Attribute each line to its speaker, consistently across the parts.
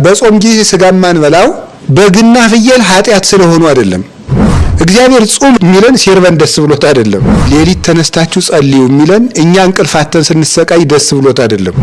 Speaker 1: በጾም ጊዜ ስጋም ማንበላው በግና ፍየል ኃጢያት ስለሆኑ አይደለም። እግዚአብሔር ጾም የሚለን ሲርበን ደስ ብሎት አይደለም። ሌሊት ተነስታችሁ ጸልዩ የሚለን እኛ እንቅልፋተን ስንሰቃይ ደስ ብሎት አይደለም።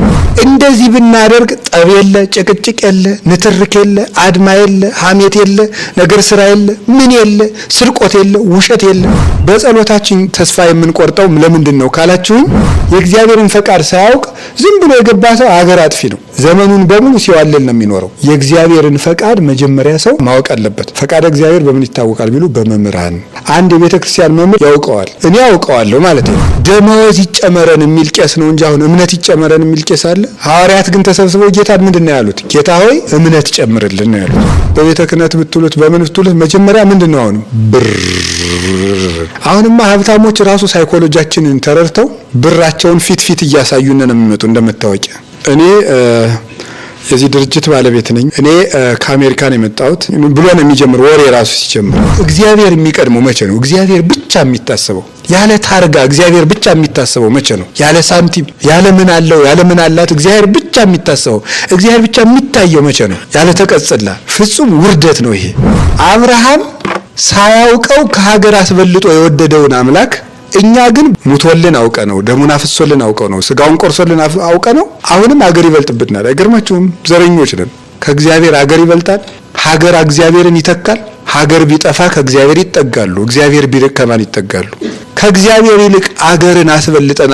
Speaker 1: እንደዚህ ብናደርግ ጠብ የለ፣ ጭቅጭቅ የለ፣ ንትርክ የለ፣ አድማ የለ፣ ሐሜት የለ፣ ነገር ስራ የለ፣ ምን የለ፣ ስርቆት የለ፣ ውሸት የለ። በጸሎታችን ተስፋ የምንቆርጠው ለምንድን ነው ካላችሁኝ የእግዚአብሔርን ፈቃድ ሳያውቅ ዝም ብሎ የገባ ሰው አገር አጥፊ ነው። ዘመኑን በሙሉ ሲዋለል ነው የሚኖረው። የእግዚአብሔርን ፈቃድ መጀመሪያ ሰው ማወቅ አለበት። ፈቃድ እግዚአብሔር በምን ይታወቃል ቢሉ በመምህራን። አንድ የቤተክርስቲያን መምህር ያውቀዋል፣ እኔ ያውቀዋለሁ ማለት ነው። ደመወዝ ይጨመረን የሚል ቄስ ነው እንጂ አሁን እምነት ይጨመረን የሚል ቄስ አለ? ሐዋርያት ግን ተሰብስበው ጌታን ምንድነው ያሉት? ጌታ ሆይ እምነት ጨምርልን ነው ያሉት። በቤተ ክህነት ብትሉት በምን ብትሉት መጀመሪያ ምንድነው አሁን ብር። አሁንማ ሀብታሞች ራሱ ሳይኮሎጂያችንን ተረድተው ብራቸውን ፊት እያሳዩን ነው የሚመጡ እንደምታወቂያ። እኔ የዚህ ድርጅት ባለቤት ነኝ። እኔ ከአሜሪካን የመጣሁት ብሎ ነው የሚጀምር ወሬ ራሱ ሲጀምር። እግዚአብሔር የሚቀድመው መቼ ነው? እግዚአብሔር ብቻ የሚታሰበው ያለ ታርጋ እግዚአብሔር ብቻ የሚታሰበው መቼ ነው? ያለ ሳንቲም ያለ ምን አለው ያለ ምን አላት እግዚአብሔር ብቻ የሚታሰበው እግዚአብሔር ብቻ የሚታየው መቼ ነው? ያለ ተቀጽላ ፍጹም ውርደት ነው ይሄ። አብርሃም ሳያውቀው ከሀገር አስበልጦ የወደደውን አምላክ እኛ ግን ሙቶልን አውቀ ነው፣ ደሙን አፍሶልን አውቀ ነው፣ ስጋውን ቆርሶልን አውቀ ነው። አሁንም ሀገር ይበልጥብናል። አይገርማችሁም? ዘረኞች ነን። ከእግዚአብሔር ሀገር ይበልጣል። ሀገር እግዚአብሔርን ይተካል። ሀገር ቢጠፋ ከእግዚአብሔር ይጠጋሉ፣ እግዚአብሔር ቢርቅ ከማን ይጠጋሉ? ከእግዚአብሔር ይልቅ አገርን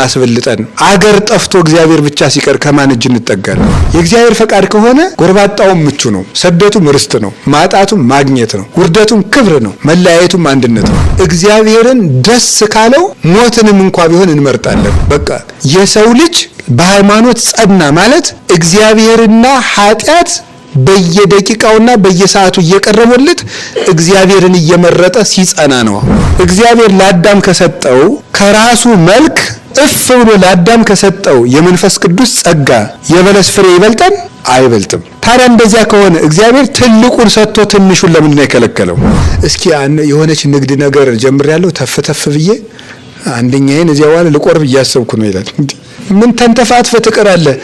Speaker 1: አስበልጠን አገር ጠፍቶ እግዚአብሔር ብቻ ሲቀር ከማን እጅ እንጠጋለን? የእግዚአብሔር ፈቃድ ከሆነ ጎርባጣውም ምቹ ነው፣ ሰደቱም ርስት ነው፣ ማጣቱም ማግኘት ነው፣ ውርደቱም ክብር ነው፣ መለያየቱም አንድነት ነው። እግዚአብሔርን ደስ ካለው ሞትንም እንኳን ቢሆን እንመርጣለን። በቃ የሰው ልጅ በሃይማኖት ጸና ማለት እግዚአብሔርና ኃጢአት በየደቂቃውና በየሰዓቱ እየቀረበለት እግዚአብሔርን እየመረጠ ሲጸና ነው። እግዚአብሔር ለአዳም ከሰጠው ከራሱ መልክ እፍ ብሎ ለአዳም ከሰጠው የመንፈስ ቅዱስ ጸጋ የበለስ ፍሬ ይበልጣል? አይበልጥም። ታዲያ እንደዚያ ከሆነ እግዚአብሔር ትልቁን ሰጥቶ ትንሹን ለምንድን ነው የከለከለው? እስኪ የሆነች ንግድ ነገር ጀምሬያለሁ ተፍ ብዬ አንደኛዬን እዚያ ዋለ ልቆርብ እያሰብኩ ነው ይላል። ምን ተንተፋትፈ ትቀራለህ?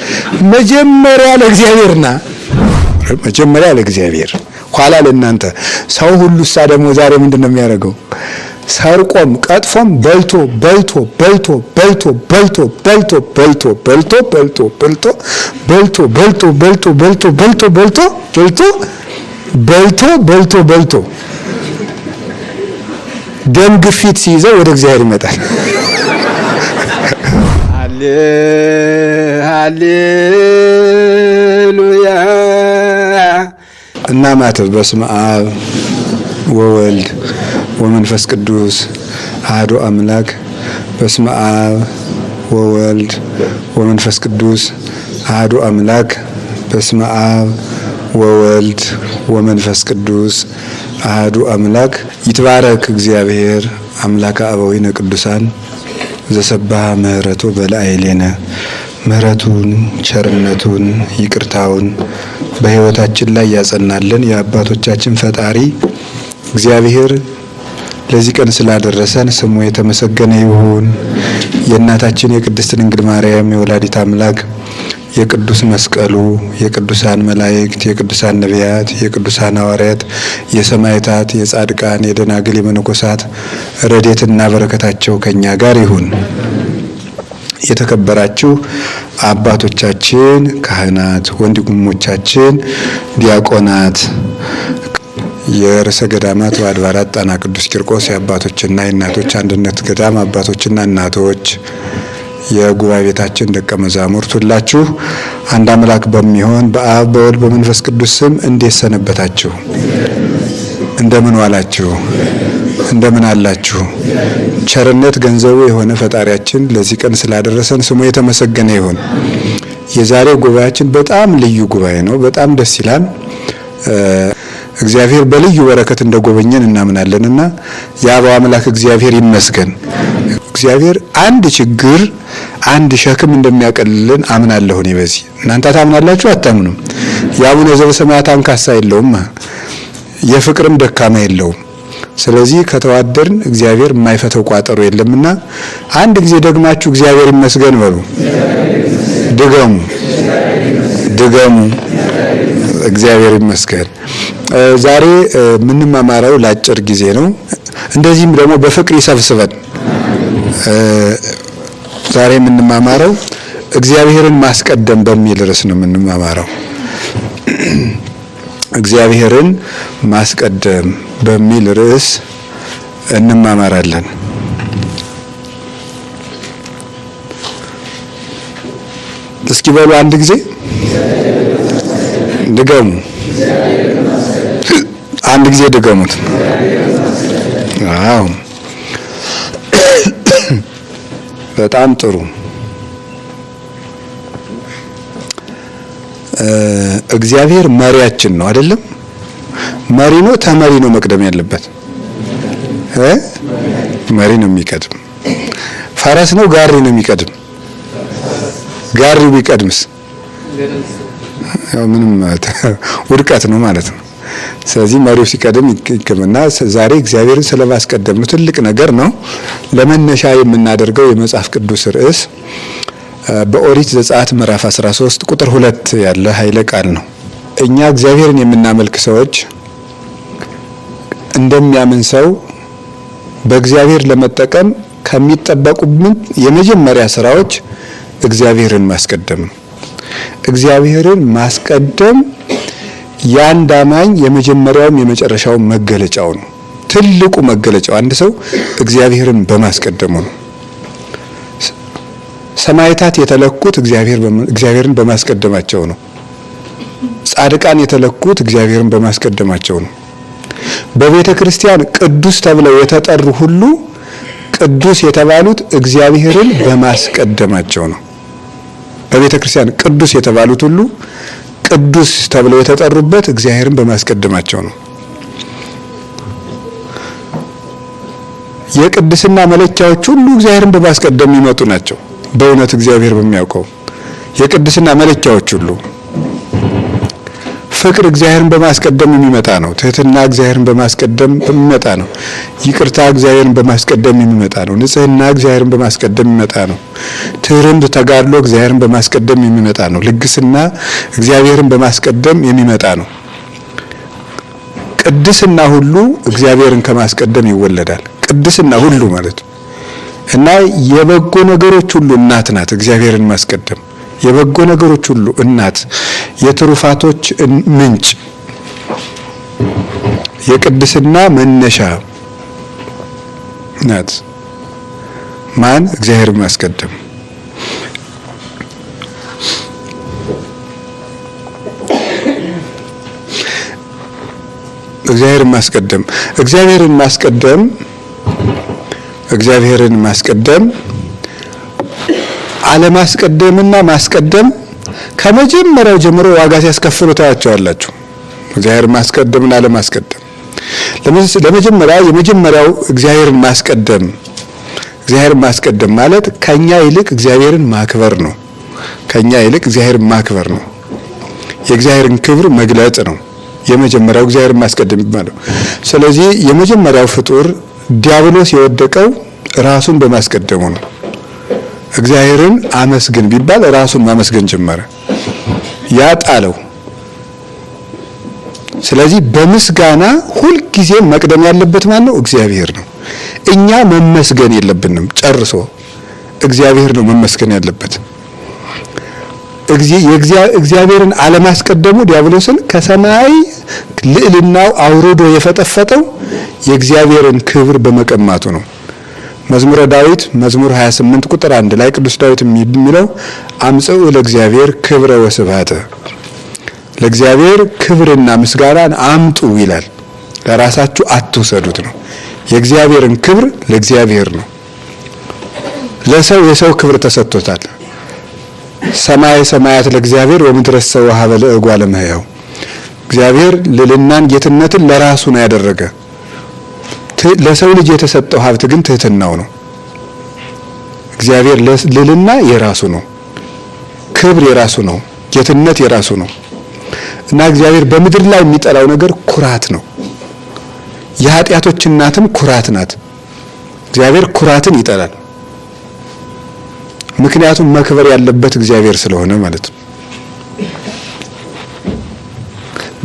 Speaker 1: መጀመሪያ ለእግዚአብሔርና መጀመሪያ ለእግዚአብሔር ኋላ ለእናንተ። ሰው ሁሉ ደግሞ ዛሬ ምንድነው የሚያደርገው? ሰርቆም ቀጥፎም በልቶ ደም ግፊት ሲይዘው ወደ እግዚአብሔር ይመጣል። ሃሌሉያ እና ማተብ በስመ አብ ወወልድ ወመንፈስ ቅዱስ አሐዱ አምላክ። በስመ አብ ወወልድ ወመንፈስ ቅዱስ አሐዱ አምላክ። በስመ አብ ወወልድ ወመንፈስ ቅዱስ አሐዱ አምላክ። ይትባረክ እግዚአብሔር አምላከ አበዊነ ቅዱሳን ዘሰባህ ምህረቱ በላዕሌነ። ምህረቱን ቸርነቱን ይቅርታውን በሕይወታችን ላይ ያጸናልን የአባቶቻችን ፈጣሪ እግዚአብሔር ለዚህ ቀን ስላደረሰን ስሙ የተመሰገነ ይሁን። የእናታችን የቅድስት ድንግል ማርያም የወላዲት አምላክ የቅዱስ መስቀሉ የቅዱሳን መላእክት የቅዱሳን ነቢያት የቅዱሳን ሐዋርያት የሰማዕታት የጻድቃን የደናግል የመነኮሳት ረድኤትና በረከታቸው ከኛ ጋር ይሁን። የተከበራችሁ አባቶቻችን ካህናት፣ ወንድሞቻችን ዲያቆናት፣ የርዕሰ ገዳማት ወአድባራት ጣና ቅዱስ ቂርቆስ የአባቶችና የእናቶች አንድነት ገዳም አባቶችና እናቶች፣ የጉባኤ ቤታችን ደቀ መዛሙርት ሁላችሁ አንድ አምላክ በሚሆን በአብ በወልድ በመንፈስ ቅዱስ ስም እንዴት ሰነበታችሁ? እንደምን ዋላችሁ? እንደምን አላችሁ? ቸርነት ገንዘቡ የሆነ ፈጣሪያችን ለዚህ ቀን ስላደረሰን ስሙ የተመሰገነ ይሁን። የዛሬው ጉባኤያችን በጣም ልዩ ጉባኤ ነው። በጣም ደስ ይላል። እግዚአብሔር በልዩ በረከት እንደጎበኘን እናምናለንና የአበው አምላክ እግዚአብሔር ይመስገን። እግዚአብሔር አንድ ችግር አንድ ሸክም እንደሚያቀልልን አምናለሁ እኔ። በዚህ እናንተ ታምናላችሁ አታምኑም? የአቡነ ዘበሰማያት አንካሳ የለውም፣ የፍቅርም ደካማ የለውም። ስለዚህ ከተዋደርን እግዚአብሔር የማይፈተው ቋጠሮ የለምና አንድ ጊዜ ደግማችሁ እግዚአብሔር ይመስገን በሉ። ድገሙ። እግዚአብሔር ይመስገን። ዛሬ የምንማማረው ለአጭር ጊዜ ነው። እንደዚህም ደግሞ በፍቅር ይሰብስበን። ዛሬ የምንማማረው እግዚአብሔርን ማስቀደም በሚል ርዕስ ነው የምንማማረው። እግዚአብሔርን ማስቀደም በሚል ርዕስ እንማማራለን። እስኪ በሉ አንድ ጊዜ ድገሙ። አንድ ጊዜ ድገሙት። አዎ፣ በጣም ጥሩ። እግዚአብሔር መሪያችን ነው አይደለም? መሪ ነው ተመሪ ነው መቅደም ያለበት? መሪ ነው የሚቀድም። ፈረስ ነው ጋሪ ነው የሚቀድም? ጋሪው ቢቀድምስ ምንም ውድቀት ነው ማለት ነው። ስለዚህ መሪው ሲቀድም ይከመና። ዛሬ እግዚአብሔርን ስለማስቀደም ነው፣ ትልቅ ነገር ነው። ለመነሻ የምናደርገው የመጽሐፍ ቅዱስ ርዕስ በኦሪት ዘጸአት ምዕራፍ 13 ቁጥር 2 ያለ ኃይለ ቃል ነው። እኛ እግዚአብሔርን የምናመልክ ሰዎች እንደሚያምን ሰው በእግዚአብሔር ለመጠቀም ከሚጠበቁብን የመጀመሪያ ስራዎች እግዚአብሔርን ማስቀደም ነው። እግዚአብሔርን ማስቀደም የአንድ አማኝ የመጀመሪያውም የመጨረሻው መገለጫው ነው። ትልቁ መገለጫው አንድ ሰው እግዚአብሔርን በማስቀደሙ ነው። ሰማዕታት የተለኩት እግዚአብሔርን በማስቀደማቸው ነው። ጻድቃን የተለኩት እግዚአብሔርን በማስቀደማቸው ነው። በቤተ ክርስቲያን ቅዱስ ተብለው የተጠሩ ሁሉ ቅዱስ የተባሉት እግዚአብሔርን በማስቀደማቸው ነው። በቤተ ክርስቲያን ቅዱስ የተባሉት ሁሉ ቅዱስ ተብለው የተጠሩበት እግዚአብሔርን በማስቀደማቸው ነው። የቅድስና መለኪያዎች ሁሉ እግዚአብሔርን በማስቀደም የሚመጡ ናቸው። በእውነት እግዚአብሔር በሚያውቀው የቅድስና መለኪያዎች ሁሉ ፍቅር እግዚአብሔርን በማስቀደም የሚመጣ ነው። ትህትና እግዚአብሔርን በማስቀደም የሚመጣ ነው። ይቅርታ እግዚአብሔርን በማስቀደም የሚመጣ ነው። ንጽህና እግዚአብሔርን በማስቀደም የሚመጣ ነው። ትህርምት፣ ተጋድሎ እግዚአብሔርን በማስቀደም የሚመጣ ነው። ልግስና እግዚአብሔርን በማስቀደም የሚመጣ ነው። ቅድስና ሁሉ እግዚአብሔርን ከማስቀደም ይወለዳል። ቅድስና ሁሉ ማለት እና የበጎ ነገሮች ሁሉ እናት ናት እግዚአብሔርን ማስቀደም። የበጎ ነገሮች ሁሉ እናት፣ የትሩፋቶች ምንጭ፣ የቅድስና መነሻ ናት። ማን? እግዚአብሔርን ማስቀደም። እግዚአብሔርን ማስቀደም እግዚአብሔርን ማስቀደም አለማስቀደምና ማስቀደም ከመጀመሪያው ጀምሮ ዋጋ ሲያስከፍሉ ታያቸዋላችሁ። እግዚአብሔርን ማስቀደምና አለማስቀደም የመጀመሪያው እግዚአብሔርን ማስቀደም ማለት ከኛ ይልቅ እግዚአብሔርን ማክበር ነው። ከኛ ይልቅ እግዚአብሔርን ማክበር ነው። የእግዚአብሔርን ክብር መግለጽ ነው። የመጀመሪያው እግዚአብሔርን ማስቀደም ይባላል። ስለዚህ የመጀመሪያው ፍጡር ዲያብሎስ የወደቀው ራሱን በማስቀደሙ ነው። እግዚአብሔርን አመስግን ቢባል ራሱን ማመስገን ጀመረ። ያጣለው። ስለዚህ በምስጋና ሁልጊዜ መቅደም ያለበት ማን ነው? እግዚአብሔር ነው። እኛ መመስገን የለብንም ጨርሶ። እግዚአብሔር ነው መመስገን ያለበት። እግዚአብሔርን አለማስቀደሙ ዲያብሎስን ከሰማይ ልዕልናው አውርዶ የፈጠፈጠው የእግዚአብሔርን ክብር በመቀማቱ ነው። መዝሙረ ዳዊት መዝሙር 28 ቁጥር 1 ላይ ቅዱስ ዳዊት የሚለው አምጽኡ ለእግዚአብሔር ክብረ ወስብሐተ፣ ለእግዚአብሔር ክብርና ምስጋናን አምጡ ይላል። ለራሳችሁ አትውሰዱት ነው። የእግዚአብሔርን ክብር ለእግዚአብሔር ነው። ለሰው የሰው ክብር ተሰጥቶታል። ሰማይ ሰማያት ለእግዚአብሔር ወምድረሰ ወሀበ ለእጓለ እመሕያው። እግዚአብሔር ልዕልናን ጌትነትን ለራሱ ነው ያደረገ። ለሰው ልጅ የተሰጠው ሀብት ግን ትህትናው ነው። እግዚአብሔር ልዕልና የራሱ ነው፣ ክብር የራሱ ነው፣ ጌትነት የራሱ ነው እና እግዚአብሔር በምድር ላይ የሚጠላው ነገር ኩራት ነው። የኃጢአቶች እናትም ኩራት ናት። እግዚአብሔር ኩራትን ይጠላል። ምክንያቱም መክበር ያለበት እግዚአብሔር ስለሆነ ማለት ነው።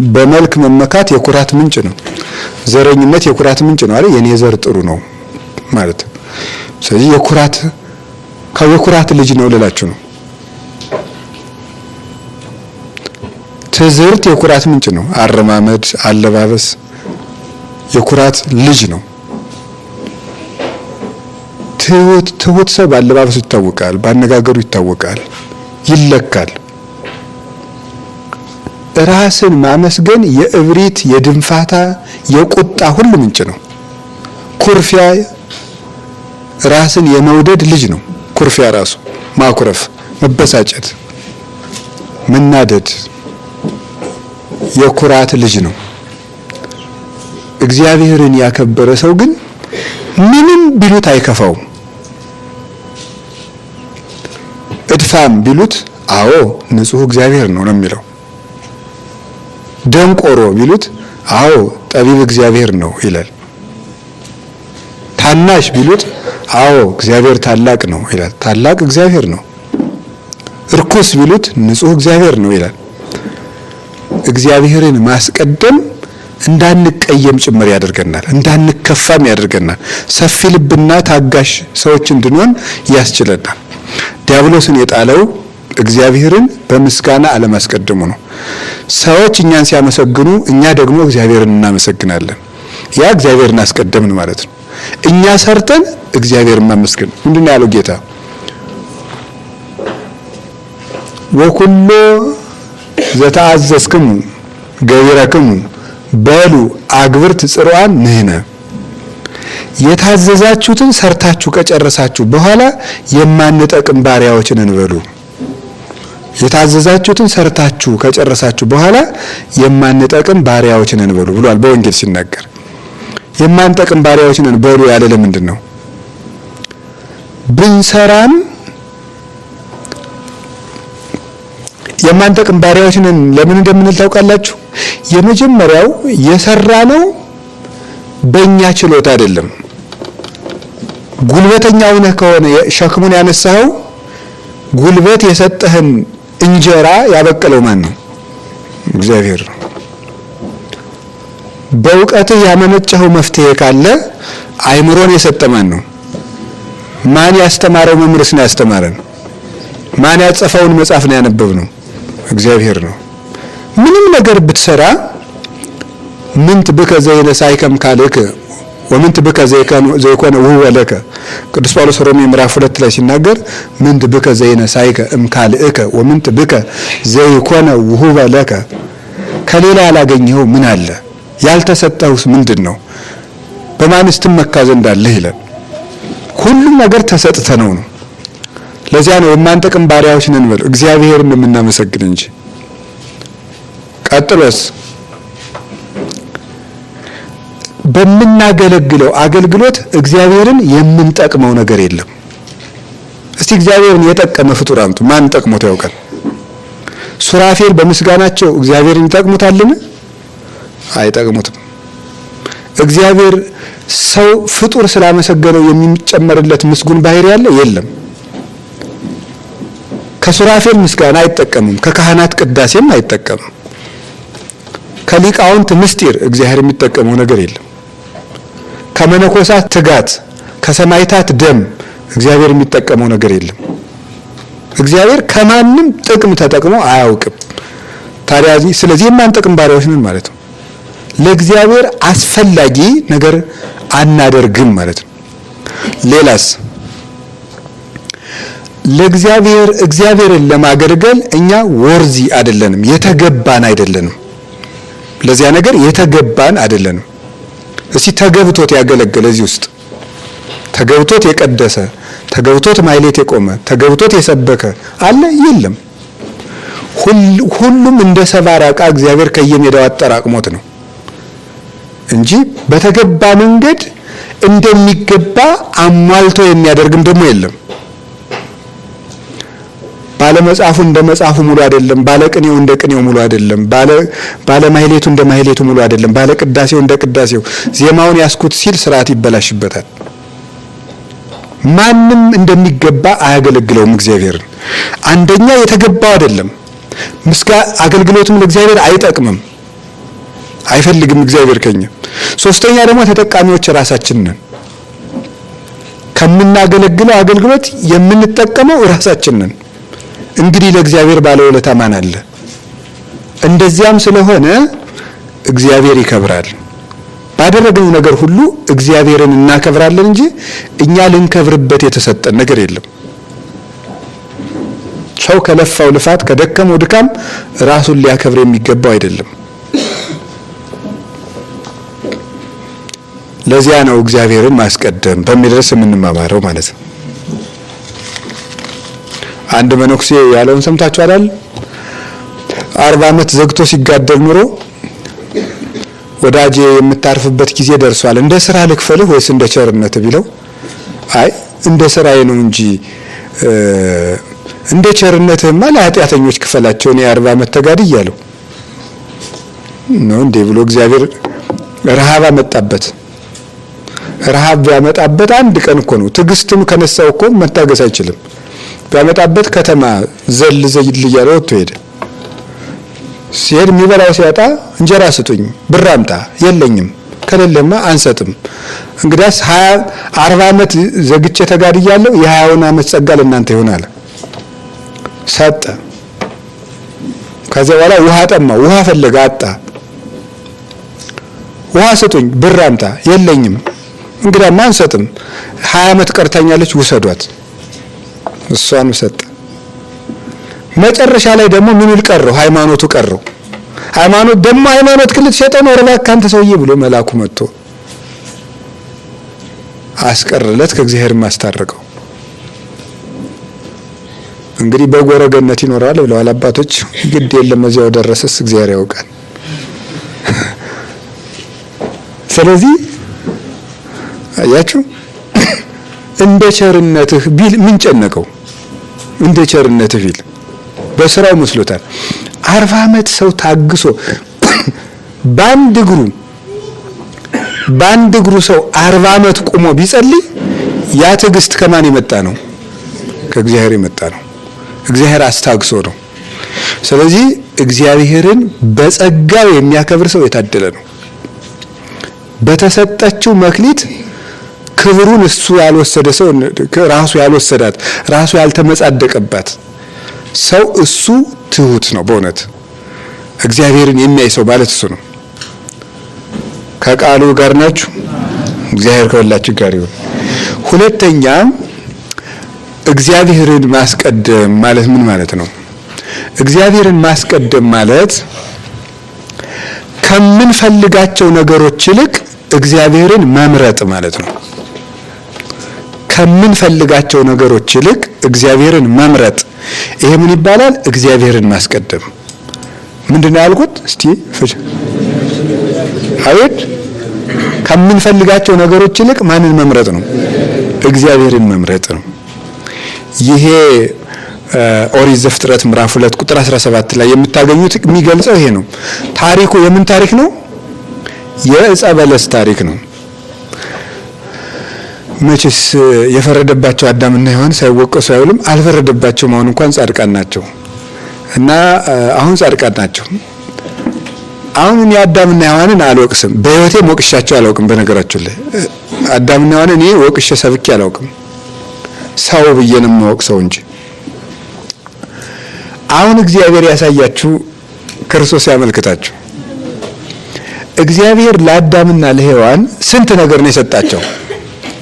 Speaker 1: በመልክ መመካት የኩራት ምንጭ ነው። ዘረኝነት የኩራት ምንጭ ነው አይደል? የኔ ዘር ጥሩ ነው ማለት። ስለዚህ የኩራት ልጅ ነው ልላችሁ ነው። ትዝርት የኩራት ምንጭ ነው። አረማመድ፣ አለባበስ የኩራት ልጅ ነው። ትሁት ሰው ባለባበሱ ይታወቃል፣ ባነጋገሩ ይታወቃል፣ ይለካል። ራስን ማመስገን የእብሪት፣ የድንፋታ፣ የቁጣ ሁሉ ምንጭ ነው። ኩርፊያ ራስን የመውደድ ልጅ ነው። ኩርፊያ ራሱ ማኩረፍ፣ መበሳጨት፣ መናደድ የኩራት ልጅ ነው። እግዚአብሔርን ያከበረ ሰው ግን ምንም ቢሉት አይከፋውም። እድፋም ቢሉት አዎ ንጹሕ እግዚአብሔር ነው የሚለው። ደንቆሮ ቢሉት አዎ ጠቢብ እግዚአብሔር ነው ይላል። ታናሽ ቢሉት አዎ እግዚአብሔር ታላቅ ነው ይላል። ታላቅ እግዚአብሔር ነው። እርኩስ ቢሉት ንጹሕ እግዚአብሔር ነው ይላል። እግዚአብሔርን ማስቀደም እንዳንቀየም ጭምር ያደርገናል፣ እንዳንከፋም ያደርገናል። ሰፊ ልብና ታጋሽ ሰዎች እንድንሆን ያስችለናል። ዲያብሎስን የጣለው እግዚአብሔርን በምስጋና አለማስቀደሙ ነው። ሰዎች እኛን ሲያመሰግኑ እኛ ደግሞ እግዚአብሔርን እናመሰግናለን። ያ እግዚአብሔርን አስቀደምን ማለት ነው። እኛ ሰርተን እግዚአብሔርን ማመስገን ምንድን ነው ያለው ጌታ? ወኩሎ ዘተአዘዝክሙ ገቢረክሙ በሉ አግብርት ጽርዓን ንሕነ። የታዘዛችሁትን ሰርታችሁ ከጨረሳችሁ በኋላ የማንጠቅም ባሪያዎች ነን በሉ። የታዘዛችሁትን ሰርታችሁ ከጨረሳችሁ በኋላ የማንጠቅም ባሪያዎች ነን በሉ ብሏል በወንጌል ሲናገር። የማንጠቅም ባሪያዎች ነን በሉ ያለ ለምንድን ነው? ብንሰራም የማንጠቅም ባሪያዎች ነን ለምን እንደምንል ታውቃላችሁ? የመጀመሪያው የሰራነው በእኛ ችሎታ አይደለም። ጉልበተኛው ነህ ከሆነ ሸክሙን ያነሳው ጉልበት የሰጠህን እንጀራ ያበቀለው ማን ነው? እግዚአብሔር ነው። በእውቀትህ ያመነጨኸው መፍትሄ ካለ አይምሮን የሰጠ ማን ነው? ማን ያስተማረው መምህርስ ነው ያስተማረን? ማን ያጸፈውን መጽሐፍ ነው ያነበብነው? እግዚአብሔር ነው። ምንም ነገር ብትሰራ ምንት ብከ ዘይነሳይከም ካልከ ወምንት ብከ ዘይኮነ ወሁወ ለከ። ቅዱስ ጳውሎስ ሮሜ ምዕራፍ 2 ላይ ሲናገር ምንት ብከ ዘይነሳይከ እምካልእከ ወምንት ብከ ዘይኮነ ወሁወ ለከ። ከሌላ ያላገኘኸው ምን አለ? ያልተሰጠውስ ምንድን ነው? በማንስ ትመካ ዘንድ አለህ ይላል። ሁሉም ነገር ተሰጥተነው ነው። ለዚያ ነው የማንጠቅም ባሪያዎች ነን በሉ እግዚአብሔርን የምናመሰግን እንጂ። ቀጥሎስ በምናገለግለው አገልግሎት እግዚአብሔርን የምንጠቅመው ነገር የለም። እስቲ እግዚአብሔርን የጠቀመ ፍጡር አምጡ። ማን ጠቅሞት ያውቃል? ሱራፌል በምስጋናቸው እግዚአብሔርን ይጠቅሙታልን? አይጠቅሙትም። እግዚአብሔር ሰው ፍጡር ስላመሰገነው የሚጨመርለት ምስጉን ባህሪ ያለ የለም። ከሱራፌል ምስጋና አይጠቀምም፣ ከካህናት ቅዳሴም አይጠቀምም። ከሊቃውንት ምስጢር እግዚአብሔር የሚጠቀመው ነገር የለም። ከመነኮሳት ትጋት፣ ከሰማይታት ደም እግዚአብሔር የሚጠቀመው ነገር የለም። እግዚአብሔር ከማንም ጥቅም ተጠቅሞ አያውቅም። ታዲያ ስለዚህ የማንጠቅም ባሪያዎች ነን ማለት ነው። ለእግዚአብሔር አስፈላጊ ነገር አናደርግም ማለት ነው። ሌላስ እግዚአብሔርን ለማገልገል እኛ ወርዚ አይደለንም፣ የተገባን አይደለንም። ለዚያ ነገር የተገባን አይደለንም። እስቲ ተገብቶት ያገለገለ እዚህ ውስጥ ተገብቶት የቀደሰ ተገብቶት ማይሌት የቆመ ተገብቶት የሰበከ አለ? የለም። ሁሉም እንደ ሰባራ ዕቃ እግዚአብሔር ከየሜዳው አጠራቅሞት ነው እንጂ በተገባ መንገድ እንደሚገባ አሟልቶ የሚያደርግም ደግሞ የለም። ባለ መጽሐፉ እንደ መጽሐፉ ሙሉ አይደለም። ባለ ቅኔው እንደ ቅኔው ሙሉ አይደለም። ባለ ማህሌቱ እንደ ማህሌቱ ሙሉ አይደለም። ባለ ቅዳሴው እንደ ቅዳሴው ዜማውን ያስኩት ሲል ስርዓት ይበላሽበታል። ማንም እንደሚገባ አያገለግለውም እግዚአብሔርን። አንደኛ የተገባው አይደለም። አገልግሎቱም ለእግዚአብሔር አይጠቅምም። አይፈልግም እግዚአብሔር ከኛ። ሶስተኛ ደግሞ ተጠቃሚዎች ራሳችን ነን። ከምናገለግለው አገልግሎት የምንጠቀመው ራሳችን ነን። እንግዲህ ለእግዚአብሔር ባለውለታ ማን አለ? እንደዚያም ስለሆነ እግዚአብሔር ይከብራል። ባደረግነው ነገር ሁሉ እግዚአብሔርን እናከብራለን እንጂ እኛ ልንከብርበት የተሰጠን ነገር የለም። ሰው ከለፋው ልፋት ከደከመው ድካም ራሱን ሊያከብር የሚገባው አይደለም። ለዚያ ነው እግዚአብሔርን ማስቀደም በሚል ርዕስ የምንማማረው ማለት ነው። አንድ መነኩሴ ያለውን ሰምታችሁ አይደል? 40 ዓመት ዘግቶ ሲጋደል ኑሮ ወዳጄ የምታርፍበት ጊዜ ደርሷል፣ እንደ ስራ ልክፈልህ ወይስ እንደ ቸርነት ቢለው፣ አይ እንደ ስራዬ ነው እንጂ እንደ ቸርነትህማ ለኃጢአተኞች ክፈላቸው፣ እኔ 40 ዓመት ተጋድያለሁ ነው እንዴ ብሎ እግዚአብሔር ረሃብ አመጣበት። ረሃብ ቢያመጣበት አንድ ቀን እኮ ነው፣ ትዕግስትም ከነሳው እኮ መታገስ አይችልም። ቢያመጣበት ከተማ ዘል እያለ ወጥቶ ሄደ። ሲሄድ የሚበላው ሲያጣ እንጀራ ስጡኝ፣ ብር አምጣ፣ የለኝም፣ ከሌለማ አንሰጥም። እንግዲያስ 40 ዓመት ዘግቼ ተጋድያለሁ፣ የ20 ዓመት ጸጋ ለእናንተ ይሆናል። ሰጠ። ከዚያ በኋላ ውሃ ጠማ፣ ውሃ ፈለገ፣ አጣ። ውሃ ስጡኝ፣ ብር አምጣ፣ የለኝም፣ እንግዲያማ አንሰጥም፣ 20 ዓመት ቀርታኛለች፣ ውሰዷት። እሷን ሰጠ። መጨረሻ ላይ ደግሞ ምን ቀረው? ሃይማኖቱ ቀረው። ሃይማኖት ደግሞ ሃይማኖት ክልት ሸጠው ነው ረባክ ካንተ ሰውዬ ብሎ መልአኩ መጥቶ አስቀረለት፣ ከእግዚአብሔር ማስታረቀው። እንግዲህ በጎረገነት ይኖራል ብለዋል አባቶች። ግድ የለም እዚያው ደረሰስ እግዚአብሔር ያውቃል። ስለዚህ አያችሁ እንደ ቸርነትህ ቢል ምን ጨነቀው? እንደ ቸርነትህ ቢል በስራው መስሎታል። 40 ዓመት ሰው ታግሶ ባንድ እግሩ ሰው 40 ዓመት ቆሞ ቢጸልይ ያ ትዕግስት ከማን የመጣ ነው? ከእግዚአብሔር የመጣ ነው። እግዚአብሔር አስታግሶ ነው። ስለዚህ እግዚአብሔርን በጸጋው የሚያከብር ሰው የታደለ ነው። በተሰጠችው መክሊት ክብሩን እሱ ያልወሰደ ሰው ራሱ ያልወሰዳት ራሱ ያልተመጻደቀባት ሰው እሱ ትሁት ነው። በእውነት እግዚአብሔርን የሚያይ ሰው ማለት እሱ ነው። ከቃሉ ጋር ናችሁ። እግዚአብሔር ከሁላችሁ ጋር ይሁን። ሁለተኛ እግዚአብሔርን ማስቀደም ማለት ምን ማለት ነው? እግዚአብሔርን ማስቀደም ማለት ከምንፈልጋቸው ነገሮች ይልቅ እግዚአብሔርን መምረጥ ማለት ነው። ከምንፈልጋቸው ነገሮች ይልቅ እግዚአብሔርን መምረጥ፣ ይሄ ምን ይባላል? እግዚአብሔርን ማስቀደም። ምንድነው ያልኩት? እስቲ ፍጭ አቤት። ከምንፈልጋቸው ነገሮች ይልቅ ማንን መምረጥ ነው? እግዚአብሔርን መምረጥ ነው። ይሄ ኦሪት ዘፍጥረት ምዕራፍ 2 ቁጥር 17 ላይ የምታገኙት የሚገልጸው ይሄ ነው። ታሪኩ የምን ታሪክ ነው? የዕፀ በለስ ታሪክ ነው። መቼስ የፈረደባቸው አዳምና ሔዋን ሳይወቀሱ አይውልም። አልፈረደባቸውም። አሁን እንኳን ጻድቃን ናቸው እና አሁን ጻድቃን ናቸው። አሁን እኔ አዳምና ሔዋንን አልወቅስም። በህይወቴ ወቅሻቸው አላውቅም። በነገራችሁ ላይ አዳምና ሔዋንን እኔ ወቅሼ ሰብኬ አላውቅም። ሰው ብዬ ነው የማወቅሰው እንጂ። አሁን እግዚአብሔር ያሳያችሁ፣ ክርስቶስ ያመልክታችሁ። እግዚአብሔር ለአዳምና ለሔዋን ስንት ነገር ነው የሰጣቸው?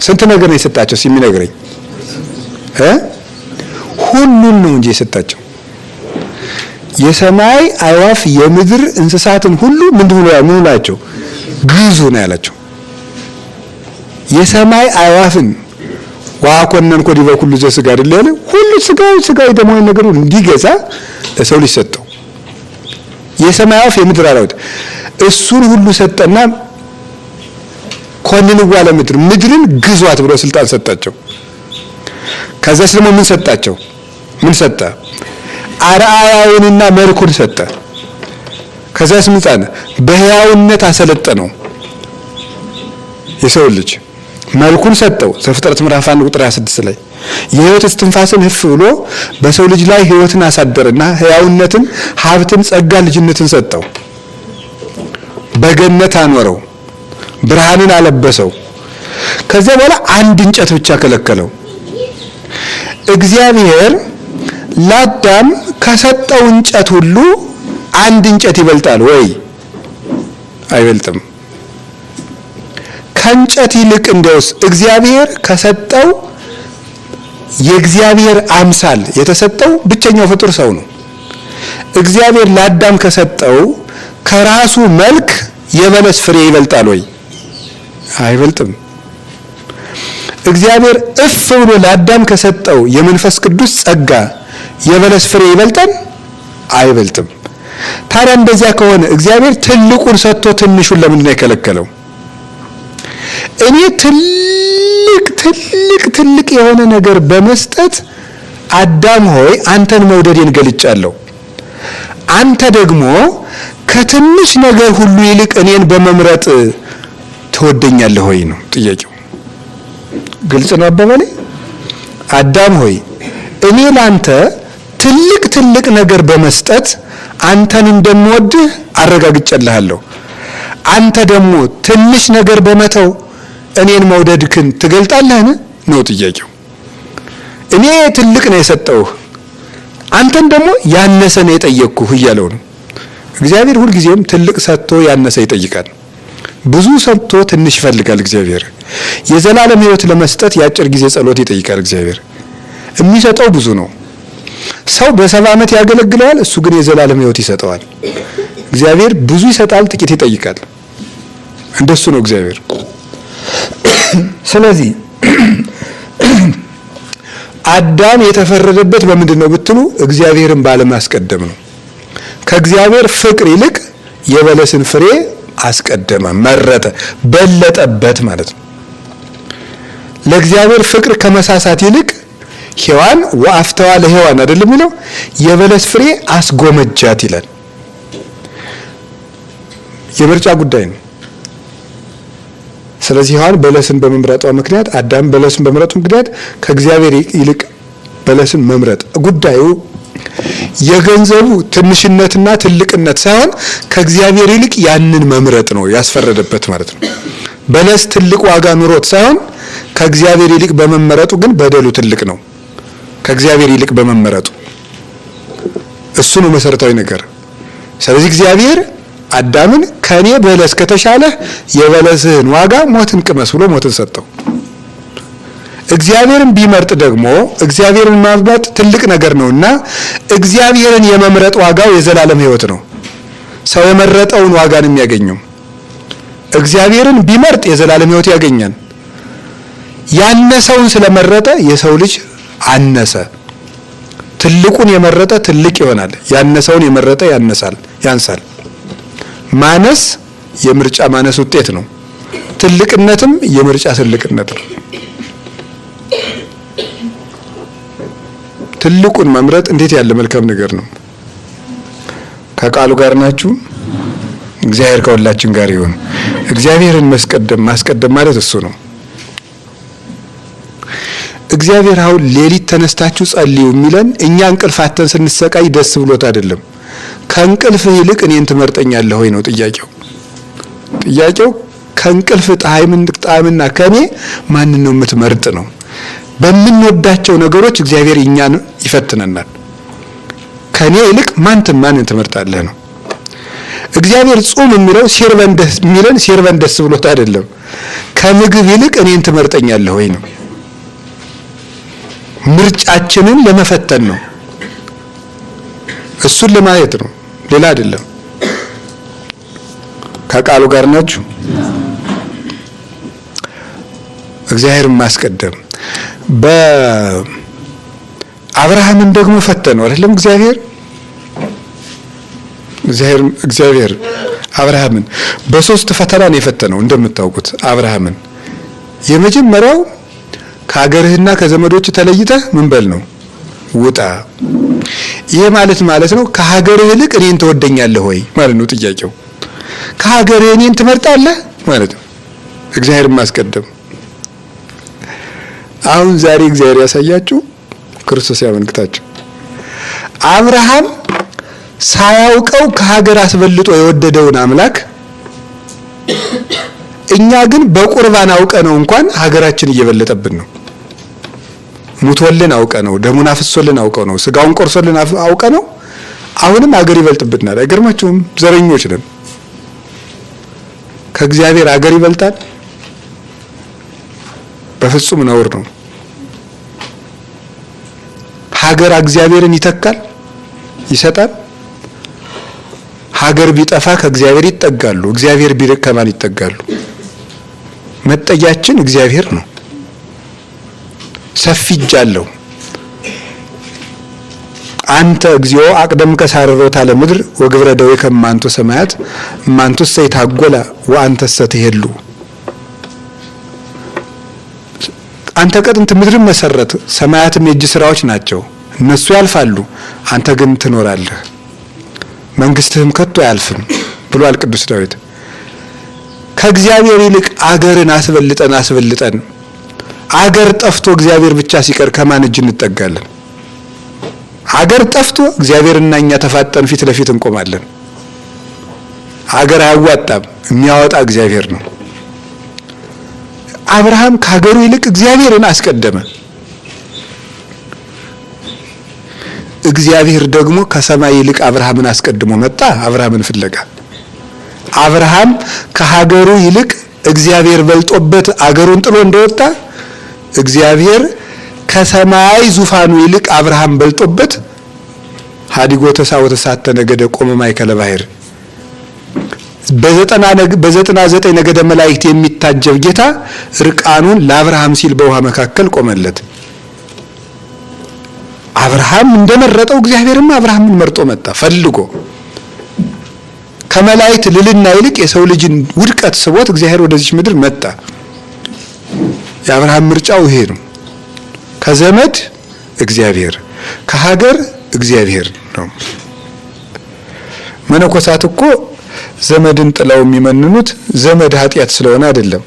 Speaker 1: ስንት ነገር ነው የሰጣቸው ሲሚነግረኝ ሁሉን ነው እንጂ የሰጣቸው። የሰማይ አዕዋፍ የምድር እንስሳትን ሁሉ ምን ናቸው? ግዙ ነው ያላቸው። የሰማይ አዕዋፍን ዋኮነን ኮዲ በኩሉ ዘስጋ አይደል ያለ ሁሉ ስጋዊ ደግሞ ነገር እንዲገዛ ለሰው ልጅ ሰጠው። የሰማይ አዕዋፍ የምድር አራዊት እሱን ሁሉ ሰጠና ኮንንዋ ለምድር ምድርን ግዟት ብሎ ስልጣን ሰጣቸው። ከዛስ ደግሞ ምን ሰጣቸው? ምን ሰጠ? አርአያውንና መልኩን ሰጠ። ከዛስ ምን ጻነ? በሕያውነት አሰለጠነው። የሰው ልጅ መልኩን ሰጠው። ዘፍጥረት ምዕራፍ 1 ቁጥር 26 ላይ የሕይወት እስትንፋስን ህፍ ብሎ በሰው ልጅ ላይ ሕይወትን አሳደረና ሕያውነትን፣ ሀብትን፣ ጸጋ፣ ልጅነትን ሰጠው። በገነት አኖረው፣ ብርሃንን አለበሰው። ከዚያ በኋላ አንድ እንጨት ብቻ ከለከለው። እግዚአብሔር ለአዳም ከሰጠው እንጨት ሁሉ አንድ እንጨት ይበልጣል ወይ? አይበልጥም። ከእንጨት ይልቅ እንደውስ እግዚአብሔር ከሰጠው የእግዚአብሔር አምሳል የተሰጠው ብቸኛው ፍጡር ሰው ነው። እግዚአብሔር ለአዳም ከሰጠው ከራሱ መልክ የበለስ ፍሬ ይበልጣል ወይ? አይበልጥም። እግዚአብሔር እፍ ብሎ ለአዳም ከሰጠው የመንፈስ ቅዱስ ጸጋ የበለስ ፍሬ ይበልጣል? አይበልጥም። ታዲያ እንደዚያ ከሆነ እግዚአብሔር ትልቁን ሰጥቶ ትንሹን ለምንድን ነው የከለከለው? እኔ ትልቅ የሆነ ነገር በመስጠት አዳም ሆይ አንተን መውደዴን ገልጫለሁ፣ አንተ ደግሞ ከትንሽ ነገር ሁሉ ይልቅ እኔን በመምረጥ ትወደኛለህ ሆይ ነው ጥያቄው። ግልጽ ነው አባባሌ? አዳም ሆይ እኔ ላንተ ትልቅ ነገር በመስጠት አንተን እንደምወድህ አረጋግጬልሃለሁ፣ አንተ ደግሞ ትንሽ ነገር በመተው እኔን መውደድክን ትገልጣለህን ነው ጥያቄው። እኔ ትልቅ ነው የሰጠውህ፣ አንተን ደግሞ ያነሰ ነው የጠየቅኩህ እያለው ነው። እግዚአብሔር ሁልጊዜም ትልቅ ሰጥቶ ያነሰ ይጠይቃል። ብዙ ሰጥቶ ትንሽ ይፈልጋል እግዚአብሔር። የዘላለም ሕይወት ለመስጠት የአጭር ጊዜ ጸሎት ይጠይቃል እግዚአብሔር። የሚሰጠው ብዙ ነው። ሰው በ70 ዓመት ያገለግለዋል፣ እሱ ግን የዘላለም ሕይወት ይሰጠዋል። እግዚአብሔር ብዙ ይሰጣል፣ ጥቂት ይጠይቃል። እንደሱ ነው እግዚአብሔር። ስለዚህ አዳም የተፈረደበት በምንድን ነው ብትሉ እግዚአብሔርን ባለማስቀደም ነው። ከእግዚአብሔር ፍቅር ይልቅ የበለስን ፍሬ አስቀደመ፣ መረጠ፣ በለጠበት ማለት ነው። ለእግዚአብሔር ፍቅር ከመሳሳት ይልቅ ሔዋን ወአፍተዋ ለሔዋን አይደለም የሚለው የበለስ ፍሬ አስጎመጃት ይላል። የምርጫ ጉዳይ ነው። ስለዚህ ሔዋን በለስን በመምረጧ ምክንያት አዳም በለስን በመምረጡ ምክንያት ከእግዚአብሔር ይልቅ በለስን መምረጥ ጉዳዩ የገንዘቡ ትንሽነትና ትልቅነት ሳይሆን ከእግዚአብሔር ይልቅ ያንን መምረጥ ነው ያስፈረደበት ማለት ነው። በለስ ትልቅ ዋጋ ኑሮት ሳይሆን ከእግዚአብሔር ይልቅ በመመረጡ ግን በደሉ ትልቅ ነው። ከእግዚአብሔር ይልቅ በመመረጡ እሱ ነው መሰረታዊ ነገር። ስለዚህ እግዚአብሔር አዳምን ከኔ በለስ ከተሻለ የበለስህን ዋጋ ሞትን ቅመስ ብሎ ሞትን ሰጠው። እግዚአብሔርን ቢመርጥ ደግሞ እግዚአብሔርን ማምረጥ ትልቅ ነገር ነውና እግዚአብሔርን የመምረጥ ዋጋው የዘላለም ሕይወት ነው። ሰው የመረጠውን ዋጋ ነው የሚያገኘው። እግዚአብሔርን ቢመርጥ የዘላለም ሕይወት ያገኛል። ያነሰውን ስለመረጠ የሰው ልጅ አነሰ። ትልቁን የመረጠ ትልቅ ይሆናል፣ ያነሰውን የመረጠ ያንሳል። ማነስ የምርጫ ማነስ ውጤት ነው። ትልቅነትም የምርጫ ትልቅነት ነው። ትልቁን መምረጥ እንዴት ያለ መልካም ነገር ነው። ከቃሉ ጋር ናችሁ? እግዚአብሔር ከሁላችን ጋር ይሁን። እግዚአብሔርን ማስቀደም ማለት እሱ ነው። እግዚአብሔር አሁን ሌሊት ተነስታችሁ ጸልዩ የሚለን እኛ እንቅልፋተን ስንሰቃይ ደስ ብሎት አይደለም። ከእንቅልፍ ይልቅ እኔን ትመርጠኛለህ ወይ ነው ጥያቄው። ከእንቅልፍ ጣዕምና ከኔ ማንን ነው የምትመርጥ ነው። በምንወዳቸው ነገሮች እግዚአብሔር እኛን ይፈትነናል። ከኔ ይልቅ ማንን ትመርጣለህ ነው። እግዚአብሔር ጾም የሚለው ሲርበን ደስ ብሎት አይደለም። ከምግብ ይልቅ እኔን ትመርጠኛለህ ወይ ነው። ምርጫችንን ለመፈተን ነው። እሱን ለማየት ነው፣ ሌላ አይደለም። ከቃሉ ጋር ናችሁ? እግዚአብሔርን ማስቀደም በአብርሃምን ደግሞ ፈተነው አይደለም? እግዚአብሔር አብርሃምን በሶስት ፈተና ነው የፈተነው። እንደምታውቁት አብርሃምን የመጀመሪያው ከሀገርህና ከዘመዶች ተለይተህ ምን በል ነው ውጣ። ይሄ ማለት ነው ከሀገርህ ይልቅ እኔን ትወደኛለህ ወይ ማለት ነው ጥያቄው። ከሀገርህ እኔን ትመርጣለህ ማለት ነው እግዚአብሔርን ማስቀደም። አሁን ዛሬ እግዚአብሔር ያሳያችሁ፣ ክርስቶስ ያመልክታችሁ። አብርሃም ሳያውቀው ከሀገር አስበልጦ የወደደውን አምላክ እኛ ግን በቁርባን አውቀነው እንኳን ሀገራችን እየበለጠብን ነው። ሙቶልን አውቀነው፣ ደሙን አፍሶልን አውቀነው፣ ስጋውን ቆርሶልን አውቀነው አሁንም ሀገር ይበልጥብናል። አይገርማችሁም? ዘረኞች ነን። ከእግዚአብሔር ሀገር ይበልጣል? በፍጹም ነውር ነው። ሀገር እግዚአብሔርን ይተካል? ይሰጣል? ሀገር ቢጠፋ ከእግዚአብሔር ይጠጋሉ፣ እግዚአብሔር ቢርቅ ከማን ይጠጋሉ? መጠጊያችን እግዚአብሔር ነው። ሰፊ እጅ አለው። አንተ እግዚኦ አቅደምከ ሳርሮታ ለምድር ወግብረ ደዌ ከማንቱ ሰማያት ማንቱስ ሰይታጎላ ወአንተሰ ትሄሉ። አንተ ቀጥንት ምድርን መሰረት፣ ሰማያትም የእጅ ስራዎች ናቸው። እነሱ ያልፋሉ፣ አንተ ግን ትኖራለህ፣ መንግስትህም ከቶ አያልፍም ብሏል ቅዱስ ዳዊት። ከእግዚአብሔር ይልቅ አገርን አስበልጠን አገር ጠፍቶ እግዚአብሔር ብቻ ሲቀር ከማን እጅ እንጠጋለን? አገር ጠፍቶ እግዚአብሔርና እኛ ተፋጠን ፊት ለፊት እንቆማለን። አገር አያዋጣም፣ የሚያወጣ እግዚአብሔር ነው። አብርሃም ከሀገሩ ይልቅ እግዚአብሔርን አስቀደመ። እግዚአብሔር ደግሞ ከሰማይ ይልቅ አብርሃምን አስቀድሞ መጣ አብርሃምን ፍለጋ። አብርሃም ከሀገሩ ይልቅ እግዚአብሔር በልጦበት አገሩን ጥሎ እንደወጣ እግዚአብሔር ከሰማይ ዙፋኑ ይልቅ አብርሃም በልጦበት ሀዲጎ ተሳወተ ሳተ ነገደ ቆመ ማእከለ ባሕር በ99 ነገደ መላእክት የሚታጀብ ጌታ ርቃኑን ለአብርሃም ሲል በውሃ መካከል ቆመለት። አብርሃም እንደመረጠው እግዚአብሔርም አብርሃምን መርጦ መጣ ፈልጎ። ከመላእክት ልልና ይልቅ የሰው ልጅን ውድቀት ስቦት እግዚአብሔር ወደዚህ ምድር መጣ። የአብርሃም ምርጫው ይሄ ነው። ከዘመድ እግዚአብሔር፣ ከሀገር እግዚአብሔር ነው። መነኮሳት እኮ ዘመድን ጥለው የሚመንኑት ዘመድ ኃጢአት ስለሆነ አይደለም።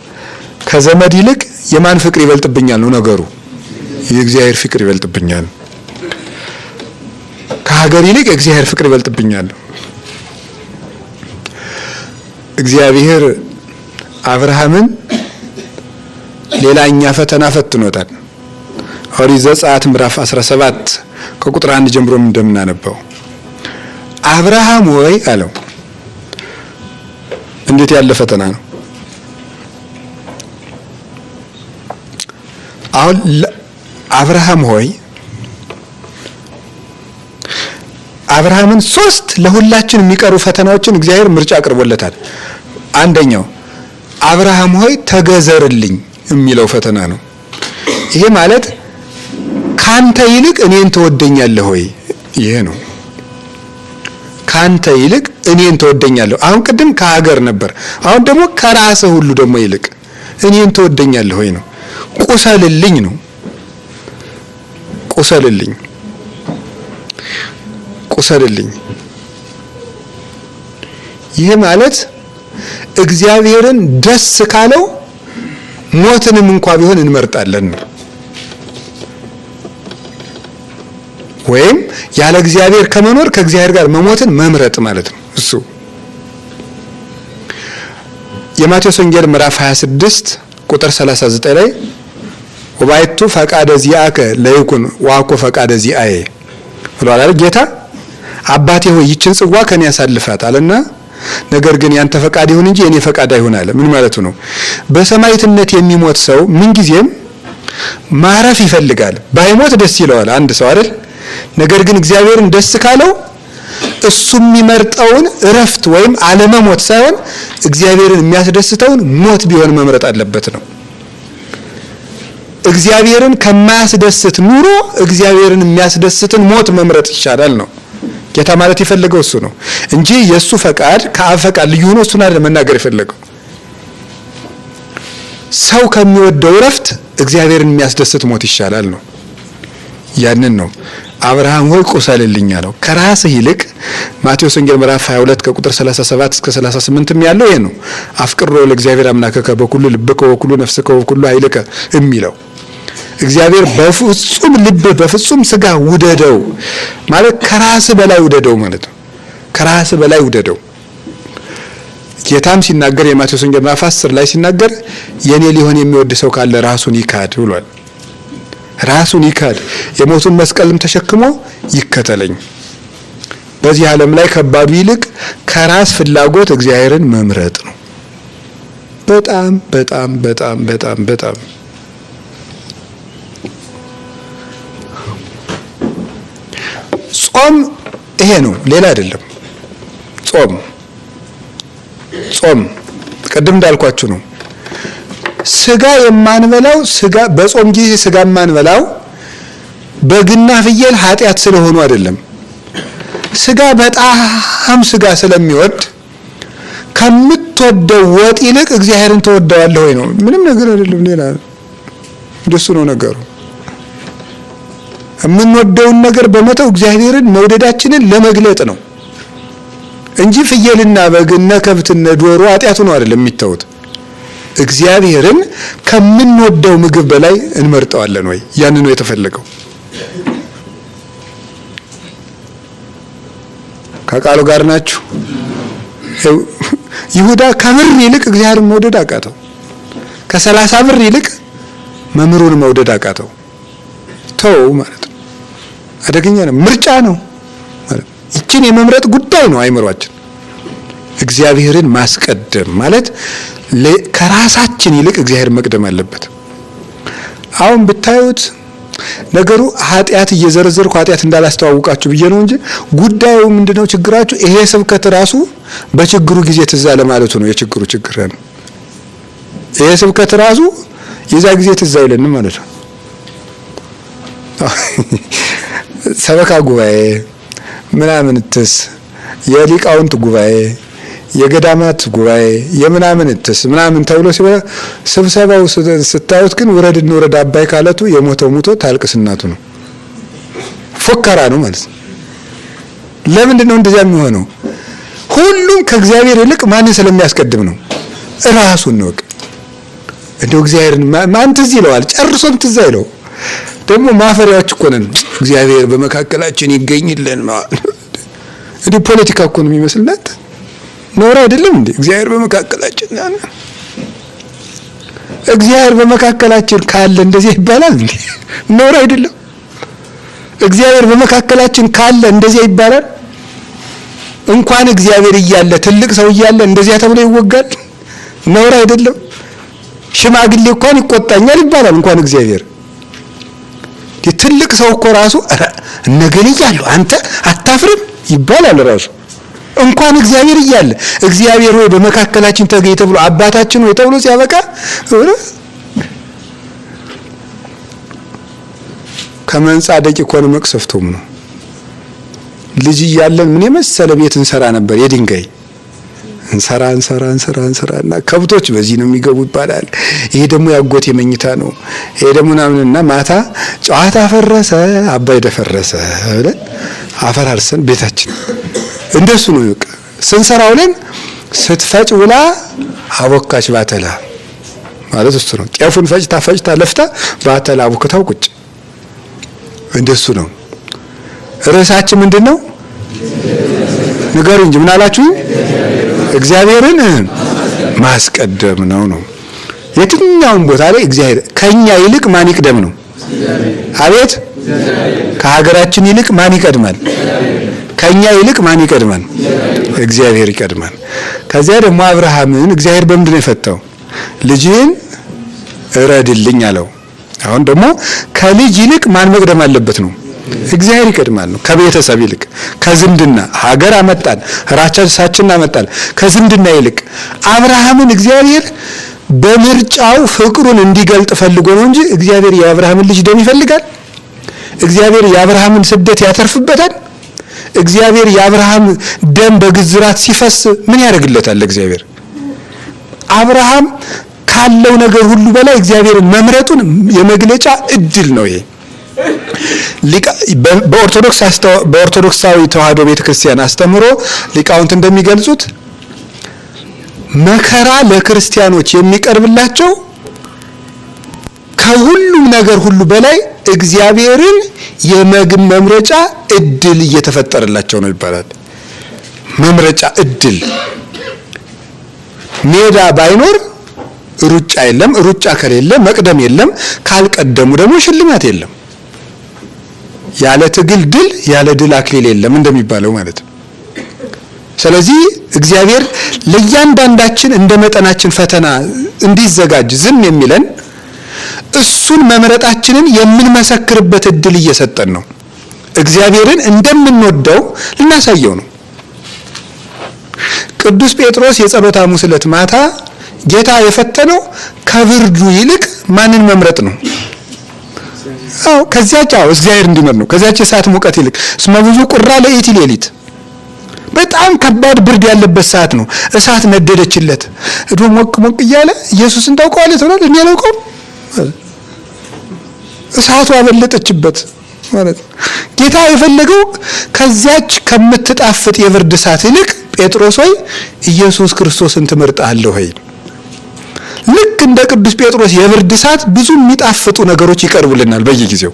Speaker 1: ከዘመድ ይልቅ የማን ፍቅር ይበልጥብኛል ነው ነገሩ። የእግዚአብሔር ፍቅር ይበልጥብኛል። ከሀገር ይልቅ የእግዚአብሔር ፍቅር ይበልጥብኛል። እግዚአብሔር አብርሃምን ሌላኛ ፈተና ፈትኖታል። ኦሪት ዘጸአት ምዕራፍ 17 ከቁጥር 1 ጀምሮ እንደምናነበው አብርሃም ሆይ አለው። እንዴት ያለ ፈተና ነው! አሁን አብርሃም ሆይ አብርሃምን 3 ለሁላችን የሚቀሩ ፈተናዎችን እግዚአብሔር ምርጫ አቅርቦለታል። አንደኛው አብርሃም ሆይ ተገዘርልኝ የሚለው ፈተና ነው። ይሄ ማለት ካንተ ይልቅ እኔን ተወደኛለህ ሆይ፣ ይሄ ነው። ካንተ ይልቅ እኔን ተወደኛለህ። አሁን ቅድም ከሀገር ነበር፣ አሁን ደግሞ ከራስህ ሁሉ ደግሞ ይልቅ እኔን ተወደኛለህ ሆይ ነው። ቁሰልልኝ ነው። ቁሰልልኝ ይሄ ማለት እግዚአብሔርን ደስ ካለው ሞትንም እንኳን ቢሆን እንመርጣለን ነው። ወይም ያለ እግዚአብሔር ከመኖር ከእግዚአብሔር ጋር መሞትን መምረጥ ማለት ነው። እሱ የማቴዎስ ወንጌል ምዕራፍ 26 ቁጥር 39 ላይ ወባይቱ ፈቃደ ዚአከ ለይኩን ወአኮ ፈቃደ ዚአየ ብሏል ጌታ። አባቴ ሆይ ይችን ጽዋ ከኔ ያሳልፋት አለና ነገር ግን ያንተ ፈቃድ ይሁን እንጂ የኔ ፈቃድ አይሁን አለ። ምን ማለቱ ነው? በሰማዕትነት የሚሞት ሰው ምንጊዜም ማረፍ ይፈልጋል። ባይሞት ደስ ይለዋል አንድ ሰው አይደል? ነገር ግን እግዚአብሔርን ደስ ካለው እሱ የሚመርጠውን እረፍት ወይም አለመሞት ሳይሆን እግዚአብሔርን የሚያስደስተውን ሞት ቢሆን መምረጥ አለበት ነው። እግዚአብሔርን ከማያስደስት ኑሮ እግዚአብሔርን የሚያስደስትን ሞት መምረጥ ይሻላል ነው ጌታ ማለት የፈለገው እሱ ነው እንጂ የሱ ፈቃድ ከአብ ፈቃድ ልዩ ሆኖ እሱን አይደለም መናገር የፈለገው። ሰው ከሚወደው እረፍት እግዚአብሔርን የሚያስደስት ሞት ይሻላል ነው። ያንን ነው አብርሃም ሆይ ቁሰልልኝ አለው። ከራስህ ይልቅ ማቴዎስ ወንጌል ምዕራፍ 22 ከቁጥር 37 እስከ 38 ያለው ይሄ ነው። አፍቅሮ ለእግዚአብሔር አምላከከ በኩሉ ልብከ ወኩሉ ነፍስከ ወኩሉ ኃይልከ የሚለው እግዚአብሔር በፍጹም ልብ በፍጹም ስጋ ውደደው ማለት ከራስ በላይ ውደደው ማለት ነው። ከራስ በላይ ውደደው። ጌታም ሲናገር የማቴዎስ ወንጌል ምዕራፍ 10 ላይ ሲናገር የኔ ሊሆን የሚወድ ሰው ካለ ራሱን ይካድ ብሏል። ራሱን ይካድ የሞቱን መስቀልም ተሸክሞ ይከተለኝ። በዚህ ዓለም ላይ ከባዱ ይልቅ ከራስ ፍላጎት እግዚአብሔርን መምረጥ ነው። በጣም በጣም በጣም በጣም በጣም ጾም ይሄ ነው፣ ሌላ አይደለም። ጾም ቅድም እንዳልኳችሁ ነው። ስጋ የማንበላው ስጋ በጾም ጊዜ ስጋ የማንበላው በግና ፍየል ኃጢአት ስለሆኑ አይደለም። ስጋ በጣም ስጋ ስለሚወድ ከምትወደው ወጥ ይልቅ እግዚአብሔርን ተወደዋለህ ወይ ነው። ምንም ነገር አይደለም፣ ሌላ እንደሱ ነው ነገሩ። የምንወደውን ነገር በመተው እግዚአብሔርን መውደዳችንን ለመግለጥ ነው እንጂ ፍየልና በግና ከብትና ዶሮ ኃጢአቱ ነው አይደለም የሚተውት። እግዚአብሔርን ከምንወደው ምግብ በላይ እንመርጠዋለን ወይ? ያን ነው የተፈለገው። ከቃሉ ጋር ናችሁ? ይሁዳ ከብር ይልቅ እግዚአብሔርን መውደድ አቃተው። ከ30 ብር ይልቅ መምህሩን መውደድ አቃተው። ተው ማለት ነው። አደገኛ ነው። ምርጫ ነው ማለት ይችን የመምረጥ ጉዳይ ነው አይምሯችን። እግዚአብሔርን ማስቀደም ማለት ከራሳችን ይልቅ እግዚአብሔር መቅደም አለበት። አሁን ብታዩት ነገሩ ኃጢአት እየዘረዘርኩ ኃጢአት እንዳላስተዋውቃችሁ ብዬ ነው እንጂ ጉዳዩ ምንድነው? ችግራችሁ ይሄ ስብከት ራሱ በችግሩ ጊዜ ትዝ አለ ማለቱ ነው። የችግሩ ችግር ነው። ይሄ ስብከት ራሱ የዛ ጊዜ ትዝ አይለንም ማለት ነው። ሰበካ ጉባኤ ምናምን የሊቃውንት ጉባኤ የገዳማት ጉባኤ የምናምን ምናምን ተብሎ ሲባል ስብሰባው ስታዩት ግን ውረድ እንውረድ አባይ ካለቱ የሞተው ሙቶ ታልቅስ እናቱ ነው። ፎከራ ነው ማለት ነው። ለምንድን ነው እንደዚያ የሚሆነው? ሁሉም ከእግዚአብሔር ይልቅ ማንን ስለሚያስቀድም ነው? ራሱን ነው። እንደው እግዚአብሔርን ማን ትዝ ይለዋል? ጨርሶም ትዝ አይለው። ደግሞ ማፈሪያዎች እኮ ነን። እግዚአብሔር በመካከላችን ይገኝልን ማለት እንዴ! ፖለቲካ እኮ ነው የሚመስልናት። ኖር አይደለም እንዴ? እግዚአብሔር በመካከላችን እግዚአብሔር በመካከላችን ካለ እንደዚህ ይባላል እንዴ? ኖር አይደለም? እግዚአብሔር በመካከላችን ካለ እንደዚህ ይባላል? እንኳን እግዚአብሔር እያለ ትልቅ ሰው እያለ እንደዚያ ተብሎ ይወጋል? ኖር አይደለም? ሽማግሌ እንኳን ይቆጣኛል ይባላል እንኳን እግዚአብሔር። ትልቅ ሰው እኮ ራሱ እነገሌ እያሉ አንተ አታፍርም ይባላል ራሱ። እንኳን እግዚአብሔር እያለ እግዚአብሔር ሆይ በመካከላችን ተገኝ ተብሎ አባታችን ሆይ ተብሎ ሲያበቃ ከመንጻደቅ እኮ ነው መቅሰፍቶም ነው። ልጅ እያለን ምን የመሰለ ቤት እንሰራ ነበር። የድንጋይ እንሰራና ከብቶች በዚህ ነው የሚገቡ ይባላል። ይሄ ደግሞ ያጎቴ መኝታ ነው። ይሄ ደግሞ ምናምንና ማታ ጨዋታ ፈረሰ አባይ ደፈረሰ ብለን አፈራርሰን ቤታችን እንደሱ ነው በቃ ስንሰራው ለን ስትፈጭ ውላ አቦካች ባተላ ማለት እሱ ነው። ጤፉን ፈጭታ ለፍታ ባተላ አቦክታው ቁጭ እንደሱ ነው። ርዕሳችን ምንድነው? ንገሩ እንጂ ምን አላችሁ? እግዚአብሔርን ማስቀደም ነው። የትኛውም ቦታ ላይ እግዚአብሔር ከኛ ይልቅ ማን ይቅደም ነው? አቤት! ከሀገራችን ይልቅ ማን ይቀድማል? ከኛ ይልቅ ማን ይቀድማል? እግዚአብሔር ይቀድማል። ከዚያ ደግሞ አብርሃምን እግዚአብሔር በምንድን ነው የፈታው? ልጅህን እረድልኝ አለው። አሁን ደግሞ ከልጅ ይልቅ ማን መቅደም አለበት ነው? እግዚአብሔር ይቀድማል ነው። ከቤተሰብ ይልቅ ከዝምድና ሀገር አመጣን፣ ራሳችንን አመጣን። ከዝምድና ይልቅ አብርሃምን እግዚአብሔር በምርጫው ፍቅሩን እንዲገልጥ ፈልጎ ነው እንጂ እግዚአብሔር የአብርሃምን ልጅ ደም ይፈልጋል? እግዚአብሔር የአብርሃምን ስደት ያተርፍበታል? እግዚአብሔር የአብርሃም ደም በግዝራት ሲፈስ ምን ያደርግለታል? እግዚአብሔር አብርሃም ካለው ነገር ሁሉ በላይ እግዚአብሔርን መምረጡን የመግለጫ እድል ነው ይሄ። በኦርቶዶክሳዊ ተዋህዶ ቤተክርስቲያን አስተምሮ ሊቃውንት እንደሚገልጹት መከራ ለክርስቲያኖች የሚቀርብላቸው ከሁሉም ነገር ሁሉ በላይ እግዚአብሔርን መምረጫ እድል እየተፈጠረላቸው ነው ይባላል። መምረጫ እድል ሜዳ ባይኖር ሩጫ የለም፣ ሩጫ ከሌለ መቅደም የለም፣ ካልቀደሙ ደግሞ ሽልማት የለም። ያለ ትግል ድል፣ ያለ ድል አክሊል የለም እንደሚባለው ማለት ነው። ስለዚህ እግዚአብሔር ለእያንዳንዳችን እንደ መጠናችን ፈተና እንዲዘጋጅ ዝም የሚለን እሱን መምረጣችንን የምንመሰክርበት እድል እየሰጠን ነው። እግዚአብሔርን እንደምንወደው ልናሳየው ነው። ቅዱስ ጴጥሮስ የጸሎተ ሐሙስ ዕለት ማታ ጌታ የፈተነው ከብርዱ ይልቅ ማንን መምረጥ ነው? ከዚያች እግዚአብሔር እንዲመር ነው። ከዚያች የሰዓት ሙቀት ይልቅ እስመ ብዙ ቁራ ለኢቲ ሌሊት፣ በጣም ከባድ ብርድ ያለበት ሰዓት ነው። እሳት ነደደችለት እዶ ሞቅ ሞቅ እያለ ኢየሱስን ታውቀዋለህ ተብሏል። እኔ አላውቀውም። እሳቱ አበለጠችበት ማለት ነው። ጌታ የፈለገው ከዚያች ከምትጣፍጥ የብርድ እሳት ይልቅ ጴጥሮስ ሆይ ኢየሱስ ክርስቶስን ትመርጣለህ ሆይ። ልክ እንደ ቅዱስ ጴጥሮስ የብርድ እሳት ብዙ የሚጣፍጡ ነገሮች ይቀርቡልናል በየጊዜው።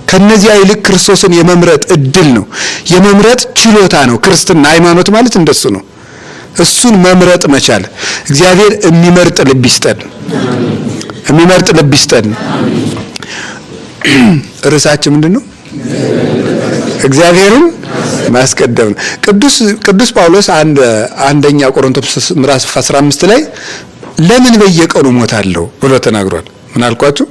Speaker 1: ከነዚያ ይልቅ ክርስቶስን የመምረጥ እድል ነው፣ የመምረጥ ችሎታ ነው። ክርስትና ሃይማኖት ማለት እንደሱ ነው። እሱን መምረጥ መቻል። እግዚአብሔር የሚመርጥ ልብ ይስጠን፣ የሚመርጥ ልብ ይስጠን። ርዕሳችን ምንድነው? እግዚአብሔርን ማስቀደም ነው። ቅዱስ ጳውሎስ አንደኛ ቆሮንቶስ ምዕራፍ 15 ላይ ለምን በየቀኑ ሞታለሁ ብሎ ተናግሯል። ምን አልኳችሁ?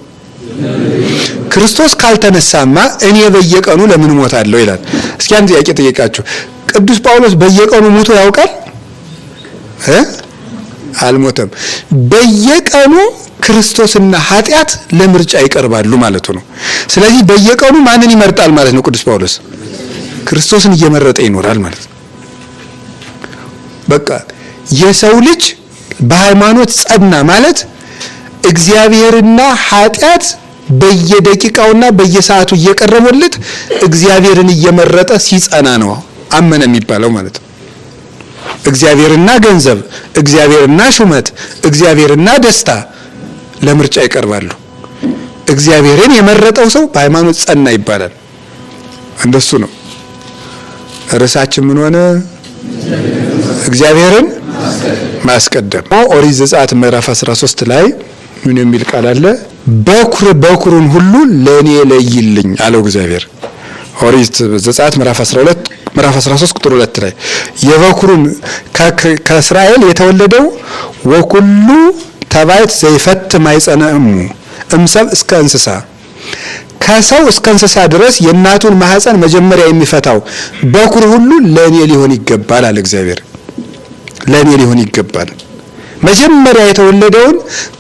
Speaker 1: ክርስቶስ ካልተነሳማ እኔ በየቀኑ ለምን ሞታለሁ ይላል። እስኪ አንድ ጥያቄ ጠይቃችሁ፣ ቅዱስ ጳውሎስ በየቀኑ ሞቶ ያውቃል? አልሞተም። በየቀኑ ክርስቶስና ኃጢአት ለምርጫ ይቀርባሉ ማለቱ ነው። ስለዚህ በየቀኑ ማንን ይመርጣል ማለት ነው? ቅዱስ ጳውሎስ ክርስቶስን እየመረጠ ይኖራል ማለት ነው። በቃ የሰው ልጅ በሃይማኖት ጸና ማለት እግዚአብሔርና ኃጢአት በየደቂቃውና በየሰዓቱ እየቀረቡለት እግዚአብሔርን እየመረጠ ሲጸና ነው አመነ የሚባለው ማለት ነው። እግዚአብሔርና ገንዘብ፣ እግዚአብሔርና ሹመት፣ እግዚአብሔርና ደስታ ለምርጫ ይቀርባሉ። እግዚአብሔርን የመረጠው ሰው በሃይማኖት ጸና ይባላል። እንደሱ ነው። ርዕሳችን ምን ሆነ? እግዚአብሔርን ማስቀደም። ኦሪት ዘጸአት ምዕራፍ 13 ላይ ምን የሚል ቃል አለ? በኩሩን ሁሉ ለኔ ለይልኝ አለው እግዚአብሔር። ኦሪት ዘጸአት ምዕራፍ 13 ቁጥር 2 ላይ የበኩሩን ከእስራኤል የተወለደው ወኩሉ ተባይት ዘይፈት ማይጸነሙ እምሰብ እስከ እንስሳ፣ ከሰው እስከ እንስሳ ድረስ የእናቱን ማህፀን መጀመሪያ የሚፈታው በኩር ሁሉ ለኔ ሊሆን ይገባል አለ እግዚአብሔር። ለኔ ሊሆን ይገባል። መጀመሪያ የተወለደውን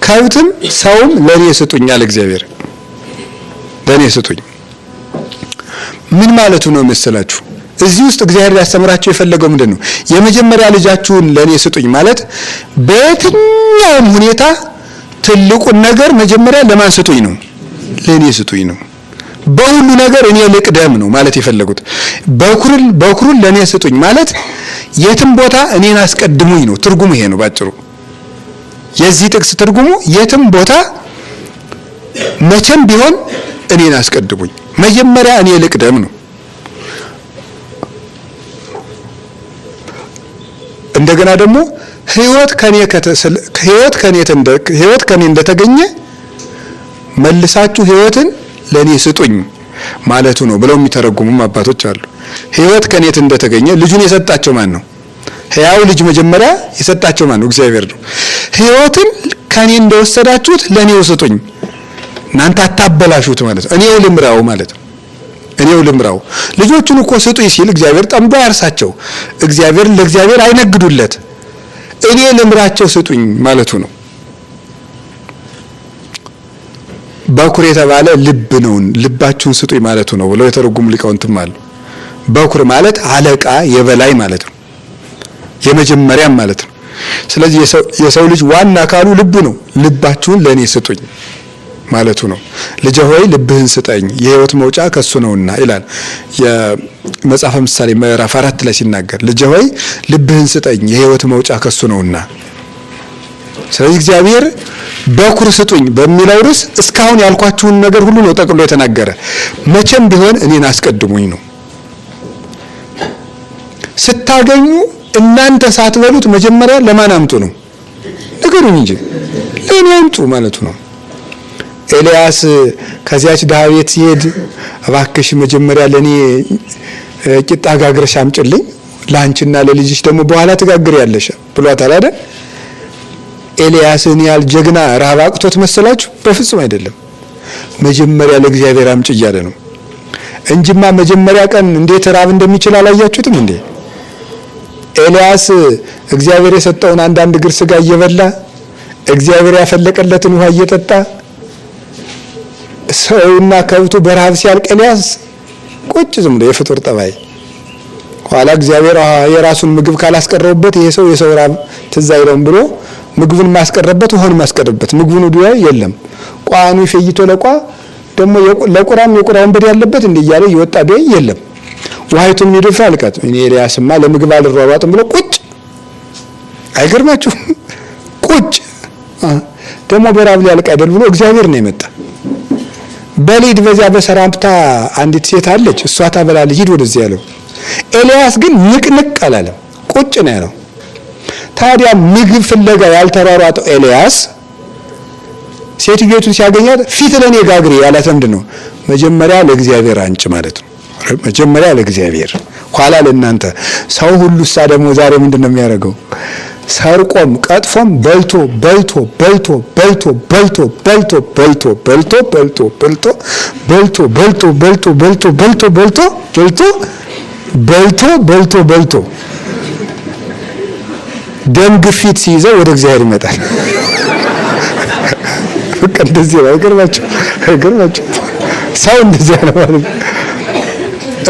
Speaker 1: ከብትም ሰውም ለኔ ስጡኝ አለ እግዚአብሔር። ለኔ ስጡኝ ምን ማለቱ ነው መሰላችሁ? እዚህ ውስጥ እግዚአብሔር ያስተምራቸው የፈለገው ምንድነው? የመጀመሪያ ልጃችሁን ለኔ ስጡኝ ማለት በየትኛውም ሁኔታ ትልቁን ነገር መጀመሪያ ለማን ስጡኝ ነው? ለኔ ስጡኝ ነው። በሁሉ ነገር እኔ ልቅደም ነው ማለት የፈለጉት። በኩሩን ለኔ ስጡኝ ማለት የትም ቦታ እኔን አስቀድሙኝ ነው። ትርጉሙ ይሄ ነው ባጭሩ። የዚህ ጥቅስ ትርጉሙ የትም ቦታ መቼም ቢሆን እኔን አስቀድሙኝ፣ መጀመሪያ እኔ ልቅደም ነው። እንደገና ደግሞ ህይወት ከኔ እንደተገኘ መልሳችሁ ህይወትን ለኔ ስጡኝ ማለቱ ነው ብለው የሚተረጉሙም አባቶች አሉ። ህይወት ከኔ እንደተገኘ ልጁን የሰጣቸው ማን ነው? ሕያው ልጅ መጀመሪያ የሰጣቸው ማን ነው? እግዚአብሔር ነው። ህይወትን ከኔ እንደወሰዳችሁት ለኔው ስጡኝ፣ እናንተ አታበላሹት ማለት ነው። እኔው ልምራው ማለት ነው። እኔው ልምራው። ልጆቹን እኮ ስጡኝ ሲል እግዚአብሔር ጠምዶ ያርሳቸው፣ ለእግዚአብሔር አይነግዱለት። እኔ ልምራቸው ስጡኝ ማለቱ ነው። በኩር የተባለ ልብ ነው፣ ልባችሁን ስጡኝ ማለቱ ነው ብለው የተረጉሙ ሊቃውንትም አሉ። በኩር ማለት አለቃ፣ የበላይ ማለት ነው፣ የመጀመሪያም ማለት ነው። ስለዚህ የሰው ልጅ ዋና አካሉ ልቡ ነው። ልባችሁን ለኔ ስጡኝ ማለቱ ነው። ልጄ ሆይ ልብህን ስጠኝ የህይወት መውጫ ከሱ ነውና ይላል የመጽሐፈ ምሳሌ ምዕራፍ 4 ላይ ሲናገር፣ ልጄ ሆይ ልብህን ስጠኝ የህይወት መውጫ ከሱ ነውና። ስለዚህ እግዚአብሔር በኩር ስጡኝ በሚለው ርዕስ እስካሁን ያልኳችሁን ነገር ሁሉ ነው ጠቅሎ የተናገረ። መቼም ቢሆን እኔን አስቀድሙኝ ነው። ስታገኙ እናንተ ሳትበሉት መጀመሪያ ለማን አምጡ ነው? ንገሩኝ እንጂ ለእኔ አምጡ ማለቱ ነው። ኤልያስ ከዚያች ድሃ ቤት ሲሄድ እባክሽ መጀመሪያ ለእኔ ቂጣ ጋግረሽ አምጪልኝ፣ ለአንቺና ለልጅሽ ደግሞ በኋላ ትጋግሪያለሽ ብሏታል አይደል? ኤልያስን ያህል ጀግና ረሃብ አቅቶት መሰላችሁ? በፍጹም አይደለም። መጀመሪያ ለእግዚአብሔር አምጪ እያለ ነው እንጂማ መጀመሪያ ቀን እንዴት ረሃብ እንደሚችል አላያችሁትም እንዴ? ኤልያስ እግዚአብሔር የሰጠውን አንዳንድ እግር ስጋ እየበላ እግዚአብሔር ያፈለቀለትን ውሃ እየጠጣ ሰውና ከብቱ በረሃብ ሲያልቅ ኤልያስ ቁጭ ዝም ብሎ የፍጡር ጠባይ። ኋላ እግዚአብሔር የራሱን ምግብ ካላስቀረውበት ይሄ ሰው የሰው ረሃብ ትዝ አይለውም ብሎ ምግቡን ማስቀረበት ውሃውን ማስቀረበት ምግቡን ወዲያ የለም ቋኑ ይፈይቶ ለቋ ደግሞ ለቁራም የቁራውን በድ ያለበት እንደ እያለ ይወጣ ቢይ የለም ውሃይቱን ይደፋ አልቃት። እኔ ኤልያስማ ለምግብ አልሯሯጥም ብሎ ቁጭ። አይገርማችሁ? ቁጭ ደግሞ በራብ ሊያልቅ አይደል ብሎ እግዚአብሔር ነው የመጣ። በሊድ በዚያ በሰራምታ አንዲት ሴት አለች፣ እሷ ታበላለች፣ ሂድ ወደዚህ ያለው። ኤልያስ ግን ንቅንቅ አላለም፣ ቁጭ ነው ያለው። ታዲያ ምግብ ፍለጋ ያልተሯሯጠው ኤልያስ ሴትዮቱን ሲያገኛት ፊት ለኔ ጋግሪ ያላት ምንድን ነው? መጀመሪያ ለእግዚአብሔር አንጭ ማለት ነው። መጀመሪያ ለእግዚአብሔር ኋላ ለእናንተ። ሰው ሁሉ እሳ ደግሞ ዛሬ ምንድን ነው የሚያደርገው? ሰርቆም ቀጥፎም በልቶ በልቶ በልቶ በልቶ በልቶ በልቶ በልቶ በልቶ በልቶ በልቶ በልቶ በልቶ በልቶ በልቶ በልቶ በልቶ በልቶ በልቶ በልቶ ደም ግፊት ሲይዘው ወደ እግዚአብሔር ይመጣል። በቃ እንደዚህ ነው። አይገርማችሁ? ሰው እንደዚህ ነው ማለት።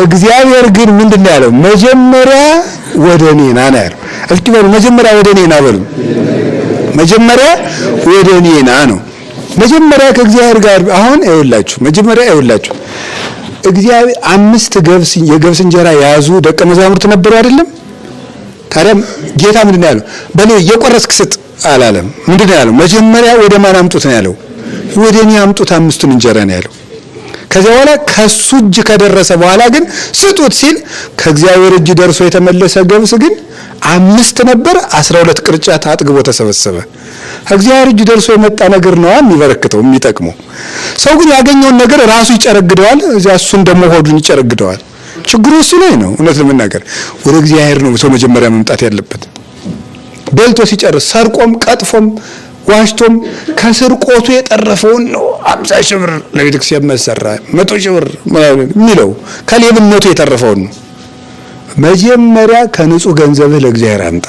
Speaker 1: እግዚአብሔር ግን ምንድነው ያለው? መጀመሪያ ወደ እኔ ና ነው ያለው። እስኪ በሉ መጀመሪያ ወደ እኔ ና በሉ። መጀመሪያ ወደ እኔ ና ነው። መጀመሪያ ከእግዚአብሔር ጋር አሁን አይውላችሁ። መጀመሪያ አይውላችሁ። እግዚአብሔር 5 የገብስ እንጀራ ያዙ ደቀ መዛሙርት ነበሩ አይደለም? ታዲያ ጌታ ምንድነው ያለው? በኔ እየቆረስክ ስጥ አላለም። ምንድነው ያለው? መጀመሪያ ወደ ማን አምጡት ነው ያለው? ወደ እኔ አምጡት 5ቱን እንጀራ ነው ያለው። ከዚያ በኋላ ከሱ እጅ ከደረሰ በኋላ ግን ስጡት ሲል ከእግዚአብሔር እጅ ደርሶ የተመለሰ ገብስ ግን 5 ነበር፣ 12 ቅርጫት አጥግቦ ተሰበሰበ። ከእግዚአብሔር እጅ ደርሶ የመጣ ነገር ነው የሚበረክተው የሚጠቅመው። ሰው ግን ያገኘውን ነገር ራሱ ይጨረግደዋል፣ እዚያ እሱን ደግሞ ሆዱን ይጨረግደዋል። ችግሩ እሱ ላይ ነው። እውነት ለመናገር ወደ እግዚአብሔር ነው ሰው መጀመሪያ መምጣት ያለበት። በልቶ ሲጨርስ ሰርቆም ቀጥፎም ዋሽቶም ከስርቆቱ የጠረፈውን ነው 50 ሺህ ብር ለቤተክርስቲያን መሰራ 100 ሺህ ብር የሚለው ከሌብነቱ የተረፈውን ነው። መጀመሪያ ከንጹህ ገንዘብህ ለእግዚአብሔር አምጣ።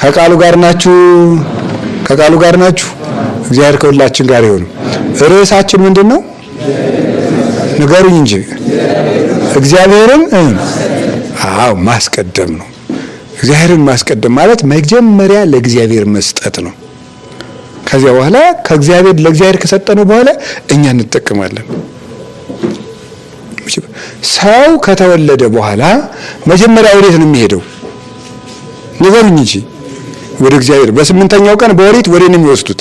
Speaker 1: ከቃሉ ጋር ናችሁ? ከቃሉ ጋር ናችሁ? እግዚአብሔር ከሁላችን ጋር ይሁን። ርዕሳችን ምንድን ነው? ንገሩኝ እንጂ እግዚአብሔርን ማስቀደም ነው። እግዚአብሔርን ማስቀደም ማለት መጀመሪያ ለእግዚአብሔር መስጠት ነው። ከዚያ በኋላ ከእግዚአብሔር ለእግዚአብሔር ከሰጠነው በኋላ እኛ እንጠቀማለን። ሰው ከተወለደ በኋላ መጀመሪያ ወዴት ነው የሚሄደው? ንገሩኝ እንጂ ወደ እግዚአብሔር። በ8ኛው ቀን በወሪት ወደ እኔ የሚወስዱት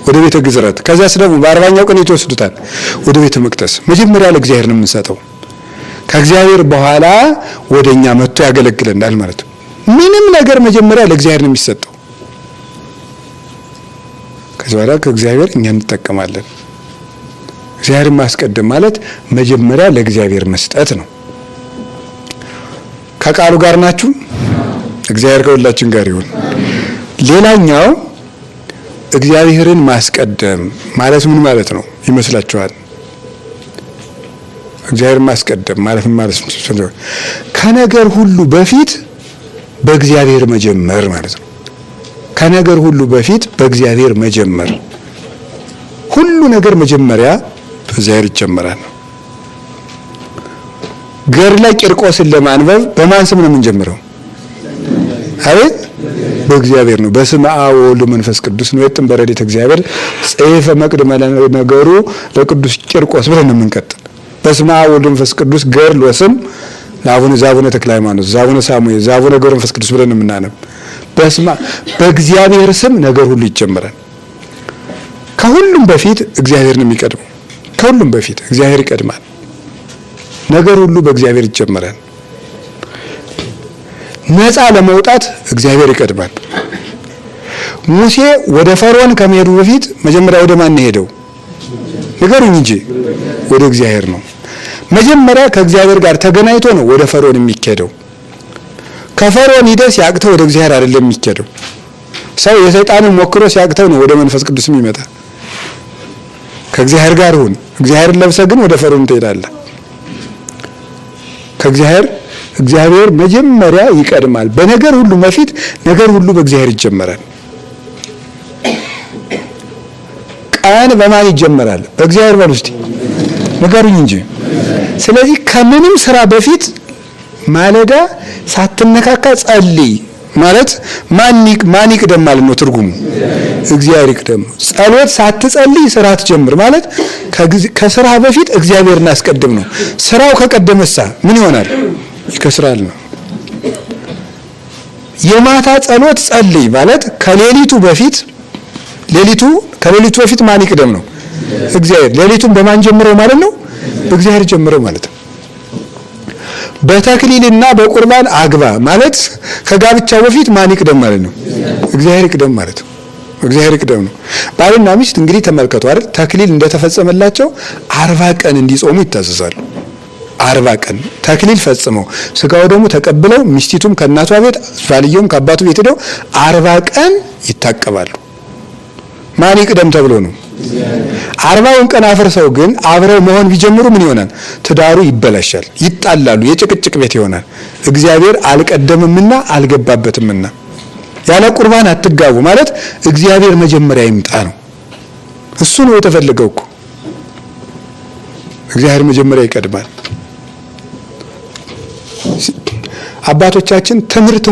Speaker 1: ወደ ቤተ ግዝረት፣ ከዚያስ ደግሞ በ40ኛው ቀን የተወስዱታል ወደ ቤተ መቅደስ። መጀመሪያ ለእግዚአብሔር ነው የምንሰጠው። ከእግዚአብሔር በኋላ ወደኛ መጥቶ ያገለግለናል ማለት ነው። ምንም ነገር መጀመሪያ ለእግዚአብሔር ነው የሚሰጠው። ከዚያ በኋላ ከእግዚአብሔር እኛ እንጠቀማለን። እግዚአብሔርን ማስቀደም ማለት መጀመሪያ ለእግዚአብሔር መስጠት ነው። ከቃሉ ጋር ናችሁ? እግዚአብሔር ከሁላችን ጋር ይሁን። ሌላኛው እግዚአብሔርን ማስቀደም ማለት ምን ማለት ነው ይመስላችኋል? እግዚአብሔርን ማስቀደም ማለት ምን ማለት ነው? ከነገር ሁሉ በፊት በእግዚአብሔር መጀመር ማለት ነው። ከነገር ሁሉ በፊት በእግዚአብሔር መጀመር። ሁሉ ነገር መጀመሪያ በእግዚአብሔር ይጀመራል። ገድለ ቂርቆስን ለማንበብ በማን ስም ነው የምንጀምረው? አቤት በእግዚአብሔር ነው። በስመ አብ ወወልድ ወመንፈስ ቅዱስ ነው የጥን በረድኤተ እግዚአብሔር ጽሕፈ መቅድመ ነገሩ ለቅዱስ ቂርቆስ ብለን ነው የምንቀጥል። በስመ አብ ወወልድ ወመንፈስ ቅዱስ ገድል ወስም ዛቡነ ተክለ ሃይማኖት፣ ዛቡነ ሳሙኤል፣ ዛቡነ ገብረ መንፈስ ቅዱስ ብለን የምናነብ። በእግዚአብሔር ስም ነገር ሁሉ ይጀምራል። ከሁሉም በፊት እግዚአብሔር ነው የሚቀድመው። ከሁሉም በፊት እግዚአብሔር ይቀድማል። ነገር ሁሉ በእግዚአብሔር ይጀምራል። ነፃ ለመውጣት እግዚአብሔር ይቀድማል። ሙሴ ወደ ፈርዖን ከመሄዱ በፊት መጀመሪያ ወደ ማን ሄደው? ንገሩኝ እንጂ ወደ እግዚአብሔር ነው። መጀመሪያ ከእግዚአብሔር ጋር ተገናኝቶ ነው ወደ ፈርዖን የሚኬደው። ከፈርዖን ሂደህ ሲያቅተው ወደ እግዚአብሔር አይደለም የሚኬደው። ሰው የሰይጣንን ሞክሮ ሲያቅተው ነው ወደ መንፈስ ቅዱስ የሚመጣ። ከእግዚአብሔር ጋር ሁን። እግዚአብሔርን ለብሰህ ግን ወደ ፈርዖን ትሄዳለህ። እግዚአብሔር መጀመሪያ ይቀድማል። በነገር ሁሉ በፊት ነገር ሁሉ በእግዚአብሔር ይጀመራል። ቀን በማን ይጀመራል? በእግዚአብሔር በል ውስጥ ንገሩኝ እንጂ። ስለዚህ ከምንም ስራ በፊት ማለዳ ሳትነካካ ጸልይ ማለት ማን ይቅደም ማለት ነው ትርጉሙ? እግዚአብሔር ይቅደም። ጸሎት ሳትጸልይ ስራ ትጀምር ማለት ከስራ በፊት እግዚአብሔርን አስቀድም ነው። ስራው ከቀደመሳ ምን ይሆናል? ይከስራል ነው። የማታ ጸሎት ጸልይ ማለት ከሌሊቱ በፊት ማን ይቅደም ነው? እግዚአብሔር። ሌሊቱን በማን ጀምረው ማለት ነው? በእግዚአብሔር ጀምረው ማለት ነው። በተክሊልና በቁርባን አግባ ማለት ከጋብቻው በፊት ማን ይቅደም ማለት ነው? እግዚአብሔር ይቅደም ማለት ነው። እግዚአብሔር ይቅደም ነው። ባልና ሚስት እንግዲህ ተመልከቱ አይደል? ተክሊል እንደተፈጸመላቸው 40 ቀን እንዲጾሙ ይታዘዛሉ። 40 ቀን ተክሊል ፈጽመው ስጋው ደግሞ ተቀብለው ሚስቲቱም ከእናቷ ቤት ባልየውም ከአባቱ ቤት ሄደው 40 ቀን ይታቀባሉ። ማን ይቅደም ተብሎ ነው? 40ውን ቀን አፍርሰው ግን አብረው መሆን ቢጀምሩ ምን ይሆናል? ትዳሩ ይበላሻል፣ ይጣላሉ፣ የጭቅጭቅ ቤት ይሆናል። እግዚአብሔር አልቀደምምና አልገባበትምና። ያለ ቁርባን አትጋቡ ማለት እግዚአብሔር መጀመሪያ ይምጣ ነው። እሱ ነው የተፈለገው እኮ። እግዚአብሔር መጀመሪያ ይቀድማል። አባቶቻችን ትምህርት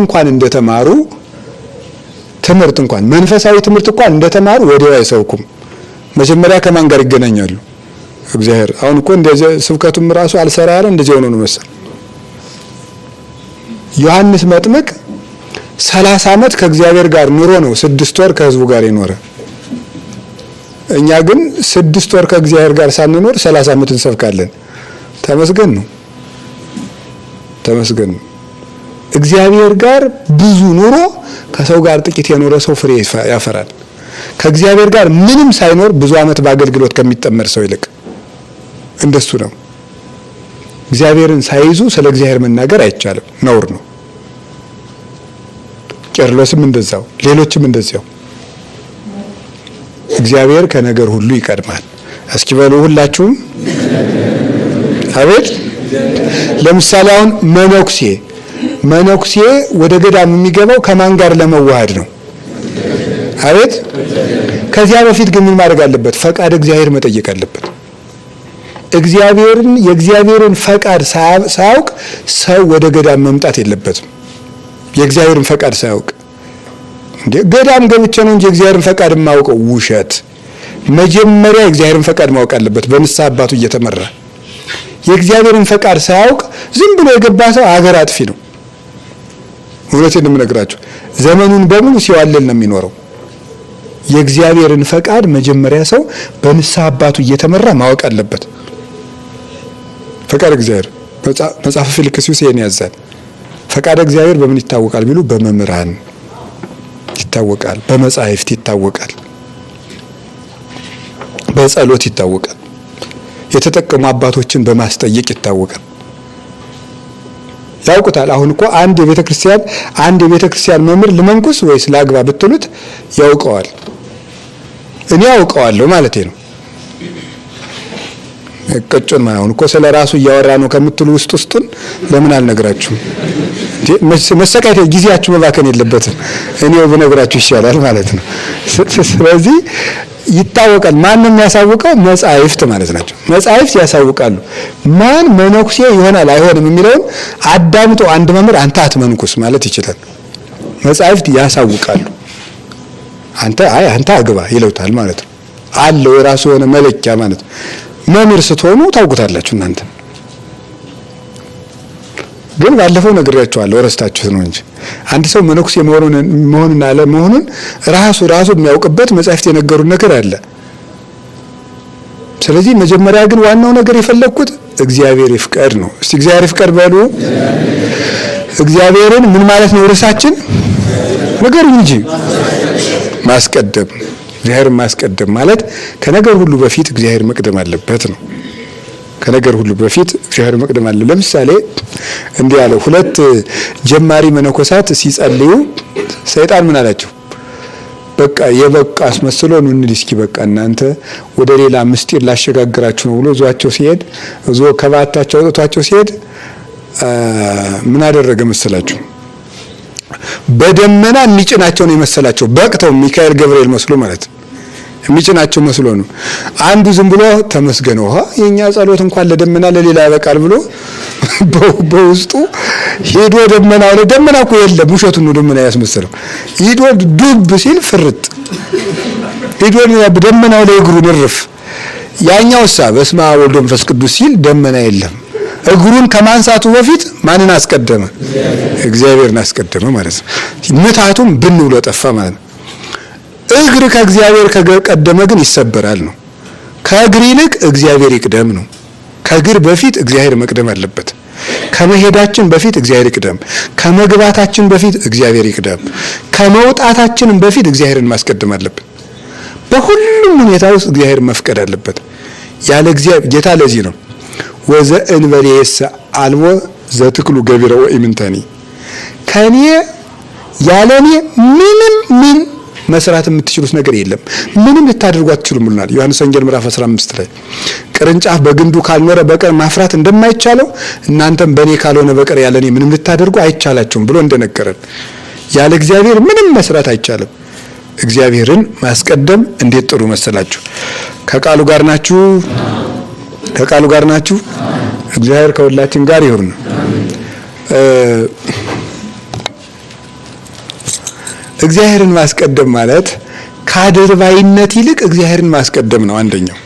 Speaker 1: እንኳን መንፈሳዊ ትምህርት እንኳን እንደተማሩ ወዲያው አይሰብኩም። መጀመሪያ ከማን ጋር ይገናኛሉ? እግዚአብሔር። አሁን እኮ እንደዚህ ስብከቱም ራሱ አልሰራ ያለ እንደዚህ ሆኖ ነው መሰል። ዮሐንስ መጥምቅ 30 ዓመት ከእግዚአብሔር ጋር ኑሮ ነው 6 ወር ከህዝቡ ጋር የኖረ። እኛ ግን 6 ወር ከእግዚአብሔር ጋር ሳንኖር 30 ዓመት እንሰብካለን። ተመስገን ነው። እግዚአብሔር ጋር ብዙ ኑሮ ከሰው ጋር ጥቂት የኖረ ሰው ፍሬ ያፈራል። ከእግዚአብሔር ጋር ምንም ሳይኖር ብዙ ዓመት በአገልግሎት ከሚጠመር ሰው ይልቅ እንደሱ ነው። እግዚአብሔርን ሳይዙ ስለ እግዚአብሔር መናገር አይቻልም፣ ነውር ነው። ቄርሎስም እንደዛው፣ ሌሎችም እንደዚያው። እግዚአብሔር ከነገር ሁሉ ይቀድማል። እስኪ በሉ ሁላችሁም አቤት። ለምሳሌ አሁን መነኩሴ ወደ ገዳም የሚገባው ከማን ጋር ለመዋሃድ ነው? አቤት። ከዚያ በፊት ግን ምን ማድረግ አለበት? ፈቃድ እግዚአብሔር መጠየቅ አለበት። የእግዚአብሔርን ፈቃድ ሳያውቅ ሰው ወደ ገዳም መምጣት የለበትም። የእግዚአብሔርን ፈቃድ ሳያውቅ ገዳም ገብቼ ነው እንጂ የእግዚአብሔርን ፈቃድ የማውቀው ውሸት። መጀመሪያ የእግዚአብሔርን ፈቃድ ማወቅ አለበት በንስሐ አባቱ እየተመራ። የእግዚአብሔርን ፈቃድ ሳያውቅ ዝም ብሎ የገባ ሰው አገር አጥፊ ነው። እውነቴን ነው የምነግራችሁ። ዘመኑን በሙሉ ሲዋለል ነው የሚኖረው። የእግዚአብሔርን ፈቃድ መጀመሪያ ሰው በንስሐ አባቱ እየተመራ ማወቅ አለበት። ፈቃድ እግዚአብሔር መጽሐፈ ፊልክስዩስ ይሄን ያዛል። ፈቃድ እግዚአብሔር በምን ይታወቃል ቢሉ በመምህራን ይታወቃል፣ በመጻሕፍት ይታወቃል፣ በጸሎት ይታወቃል፣ የተጠቀሙ አባቶችን በማስጠየቅ ይታወቃል። ያውቁታል። አሁን እኮ አንድ የቤተ ክርስቲያን መምህር ልመንኩስ ወይስ ላግባ ብትሉት ያውቀዋል። እኔ ያውቀዋለሁ ማለቴ ነው። ቀጭን ማሁን እኮ ስለ ራሱ እያወራ ነው ከምትሉ ውስጡን ለምን አልነግራችሁም? መሰቃየት ጊዜያችሁ መባከን የለበትም። እኔው ብነግራችሁ ይሻላል ማለት ነው። ስለዚህ ይታወቃል። ማን ነው የሚያሳውቀው? መጻሕፍት ማለት ናቸው። መጻሕፍት ያሳውቃሉ። ማን መነኩሴ ይሆናል አይሆንም የሚለውን አዳምጦ አንድ መምህር አንተ አትመንኩስ ማለት ይችላል። መጻሕፍት ያሳውቃሉ። አንተ አግባ ይለውታል ማለት ነው። አለው የራሱ የሆነ መለኪያ ማለት ነው። መምህር ስትሆኑ ታውቁታላችሁ እናንተ። ግን ባለፈው ነግሬያችኋለሁ፣ ረስታችሁት ነው እንጂ አንድ ሰው መነኩሴ መሆኑን አለመሆኑን ራሱ የሚያውቅበት መጻሕፍት የነገሩን ነገር አለ። ስለዚህ መጀመሪያ ግን ዋናው ነገር የፈለግኩት እግዚአብሔር ይፍቀድ ነው። እስቲ እግዚአብሔር ይፍቀድ በሉ። እግዚአብሔርን ምን ማለት ነው? ርዕሳችን ንገሩኝ እንጂ ማስቀደም። እግዚአብሔርን ማስቀደም ማለት ከነገር ሁሉ በፊት እግዚአብሔር መቅደም አለበት ነው። ከነገር ሁሉ በፊት እግዚአብሔር መቅደም አለ። ለምሳሌ እንዲህ ያለው ሁለት ጀማሪ መነኮሳት ሲጸልዩ ሰይጣን ምን አላቸው? በቃ የበቃ አስመስሎ ነው እንዴ እስኪ በቃ እናንተ ወደ ሌላ ምስጢር ላሸጋግራችሁ ነው ብሎ ዟቸው ሲሄድ ከባታቸው አውጥቷቸው ሲሄድ ምን አደረገ መሰላችሁ? በደመና የሚጭናቸው ነው የመሰላቸው። በቅተው ሚካኤል ገብርኤል መስሎ ማለት የሚጭናቸው መስሎ ነው። አንዱ ዝም ብሎ ተመስገን ውሃ የኛ ጸሎት እንኳን ለደመና ለሌላ ያበቃል ብሎ በውስጡ ሄዶ ደመናው ላይ ደመና እኮ የለም ውሸቱን ነው ደመና ያስመሰለው። ሄዶ ዱብ ሲል ፍርጥ ሄዶ ደመናው ላይ እግሩን እርፍ። ያኛውሳ በስመ አብ ወወልድ ወመንፈስ ቅዱስ ሲል ደመና የለም። እግሩን ከማንሳቱ በፊት ማንን አስቀደመ? እግዚአብሔርን አስቀደመ ማለት ነው። ምታቱም ብን ብሎ ጠፋ ማለት ነው። እግር ከእግዚአብሔር ከቀደመ ግን ይሰበራል ነው። ከእግር ይልቅ እግዚአብሔር ይቅደም ነው። ከእግር በፊት እግዚአብሔር መቅደም አለበት። ከመሄዳችን በፊት እግዚአብሔር ይቅደም። ከመግባታችን በፊት እግዚአብሔር ይቅደም። ከመውጣታችን በፊት እግዚአብሔርን ማስቀደም አለብን። በሁሉም ሁኔታ ውስጥ እግዚአብሔር መፍቀድ አለበት። ያለ እግዚአብሔር ጌታ ለዚህ ነው ወዘእንበሌሰ አልቦ ዘትክሉ ገቢረ ወኢምንተኒ ከኔ ያለኔ ምንም መስራት የምትችሉት ነገር የለም፣ ምንም ልታደርጉ አትችሉም ብለናል ዮሐንስ ወንጌል ምዕራፍ 15 ላይ። ቅርንጫፍ በግንዱ ካልኖረ በቀር ማፍራት እንደማይቻለው እናንተም በእኔ ካልሆነ በቀር ያለኔ ምንም ልታደርጉ አይቻላችሁም ብሎ እንደነገረን ያለ እግዚአብሔር ምንም መስራት አይቻልም። እግዚአብሔርን ማስቀደም እንዴት ጥሩ መሰላችሁ። ከቃሉ ጋር ናችሁ? ከቃሉ ጋር ናችሁ? እግዚአብሔር ከሁላችን ጋር ይሁን። እግዚአብሔርን ማስቀደም ማለት ከአድርባይነት ይልቅ እግዚአብሔርን ማስቀደም ነው። አንደኛው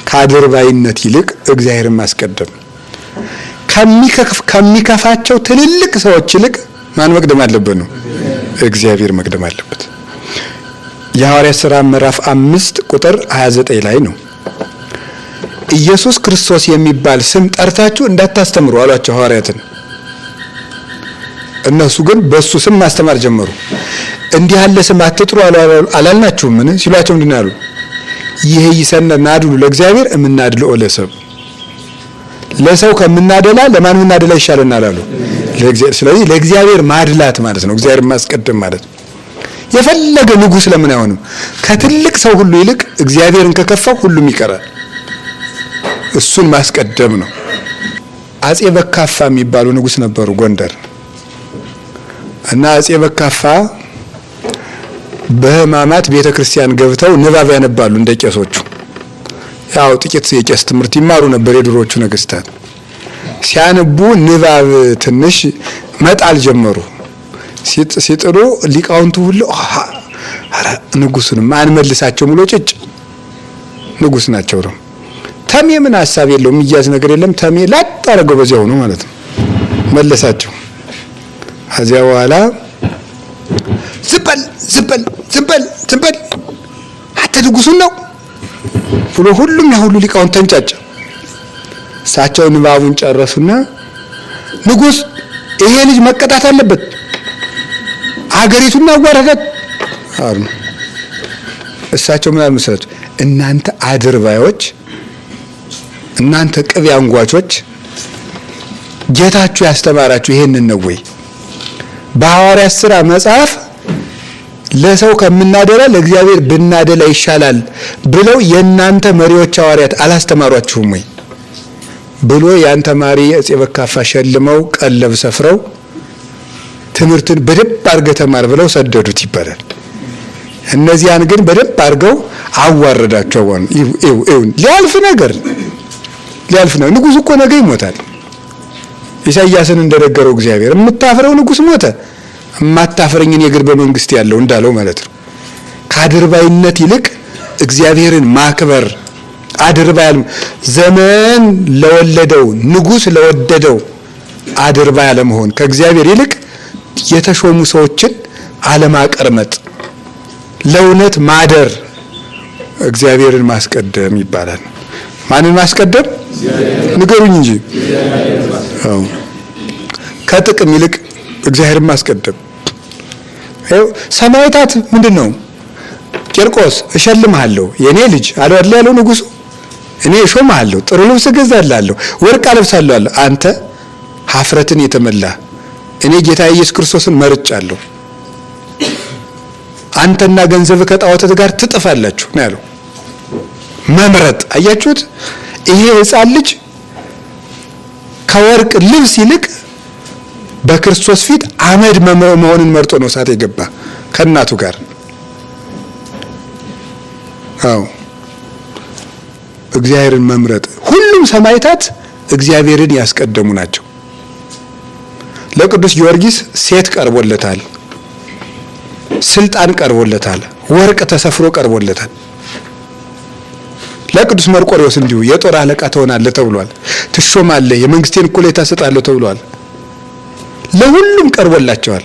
Speaker 1: ከአድርባይነት ይልቅ እግዚአብሔርን ማስቀደም። ከሚከፋቸው ትልልቅ ሰዎች ይልቅ ማን መቅደም አለበት ነው? እግዚአብሔር መቅደም አለበት። የሐዋርያት ሥራ ምዕራፍ 5 ቁጥር 29 ላይ ነው። ኢየሱስ ክርስቶስ የሚባል ስም ጠርታችሁ እንዳታስተምሩ አሏቸው ሐዋርያትን። እነሱ ግን በሱ ስም ማስተማር ጀመሩ። እንዲህ ያለ ስም አትጥሩ አላልናችሁም ምን ሲሏቸው ምንድን ያሉ? ይሄ ይሰነ ናድሉ ለእግዚአብሔር እምናድልኦ ለሰብ ለሰው ከምናደላ ለማን ምናደላ ይሻለናል አሉ ለእግዚአብሔር። ስለዚህ ለእግዚአብሔር ማድላት ማለት ነው እግዚአብሔር ማስቀደም ማለት ነው። የፈለገ ንጉሥ ለምን አይሆንም? ከትልቅ ሰው ሁሉ ይልቅ እግዚአብሔርን ከከፋው ሁሉም ይቀራል። እሱን ማስቀደም ነው። አጼ በካፋ የሚባሉ ንጉሥ ነበሩ ጎንደር እና አጼ በካፋ በሕማማት ቤተክርስቲያን ገብተው ንባብ ያነባሉ እንደ ቄሶቹ። ያው ጥቂት የቄስ ትምህርት ይማሩ ነበር የድሮዎቹ ነገስታት። ሲያነቡ ንባብ ትንሽ መጣል ጀመሩ። ሲጥሉ ሊቃውንቱ ሁሉ አረ ንጉሱንም አንመልሳቸው ብሎ ጭጭ ንጉስ ናቸው ነው። ተሜ ምን ሐሳብ የለውም የሚያዝ ነገር የለም። ተሜ ላጥ አደረገው በዚያው ነው ማለት ነው። መለሳቸው። ከዚያ በኋላ ዝበል አተ ንጉሱን ነው ብሎ ሁሉም ያሁሉ ሊቃውንት ተንጫጫ። እሳቸው ንባቡን ጨረሱና ንጉስ ይሄ ልጅ መቀጣት አለበት፣ አገሪቱን አዋረዳት አሉ። እሳቸው ምን አልመሰላችሁ? እናንተ አድርባዮች፣ እናንተ ቅቤ አንጓቾች ጌታችሁ ያስተማራችሁ ይሄንን ነው ወይ? በሐዋርያት ሥራ መጽሐፍ ለሰው ከምናደላ ለእግዚአብሔር ብናደላ ይሻላል ብለው የእናንተ መሪዎች ሐዋርያት አላስተማሯችሁም ወይ ብሎ ያን ተማሪ አጼ በካፋ ሸልመው ቀለብ ሰፍረው ትምህርትን በደንብ አድርገህ ተማር ብለው ሰደዱት ይባላል። እነዚያን ግን በደንብ አድርገው አዋረዳቸው። ሊያልፍ ነው። ንጉሥ እኮ ነገ ይሞታል። ኢሳይያስን እንደነገረው እግዚአብሔር የምታፍረው ንጉሥ ሞተ፣ የማታፍረኝን የግር በመንግስት ያለው እንዳለው ማለት ነው። ከአድርባይነት ይልቅ እግዚአብሔርን ማክበር አድርባይ ዘመን ለወለደው ንጉሥ ለወደደው አድርባይ አለመሆን ከእግዚአብሔር ይልቅ የተሾሙ ሰዎችን አለማቀርመጥ ለእውነት ማደር እግዚአብሔርን ማስቀደም ይባላል። ማንን ማስቀደም? ንገሩኝ እንጂ። አዎ ከጥቅም ይልቅ እግዚአብሔርን ማስቀደም። ሰማዕታት ምንድነው? ቂርቆስ እሸልምሃለሁ የኔ ልጅ አለው ያለው ንጉሱ። እኔ እሾምሃለሁ፣ ጥሩ ልብስ እገዛልሃለሁ፣ ወርቅ አለብሳለሁ አለ። አንተ ሀፍረትን የተመላ እኔ ጌታ ኢየሱስ ክርስቶስን መርጫለሁ፣ አንተና ገንዘብ ከጣዖታት ጋር ትጠፋላችሁ ነው ያለው። መምረጥ አያችሁት? ይሄ ሕፃን ልጅ ከወርቅ ልብስ ይልቅ በክርስቶስ ፊት አመድ መሆንን መርጦ ነው እሳት የገባ ከእናቱ ጋር። አዎ እግዚአብሔርን መምረጥ። ሁሉም ሰማዕታት እግዚአብሔርን ያስቀደሙ ናቸው። ለቅዱስ ጊዮርጊስ ሴት ቀርቦለታል፣ ስልጣን ቀርቦለታል፣ ወርቅ ተሰፍሮ ቀርቦለታል። ለቅዱስ መርቆሬዎስ እንዲሁ የጦር አለቃ ትሆናለህ ተብሏል፣ ትሾማለህ፣ የመንግስቴን እኩሌታ እሰጣለሁ ተብሏል። ለሁሉም ቀርቦላቸዋል።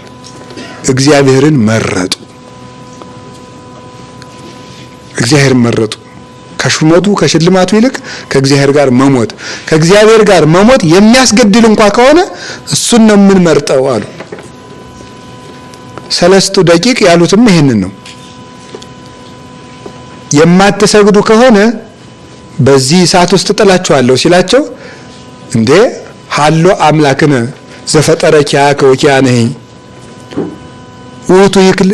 Speaker 1: እግዚአብሔርን መረጡ። እግዚአብሔርን መረጡ። ከሹመቱ ከሽልማቱ ይልቅ ከእግዚአብሔር ጋር መሞት፣ ከእግዚአብሔር ጋር መሞት የሚያስገድል እንኳን ከሆነ እሱን ነው የምንመርጠው አሉ። ሰለስቱ ደቂቅ ያሉትም ይሄንን ነው። የማትሰግዱ ከሆነ በዚህ እሳት ውስጥ ጥላችኋለሁ ሲላቸው እንዴ ሀሎ አምላክነ ዘፈጠረኪያ ከወኪያነህ ውቱ ይክል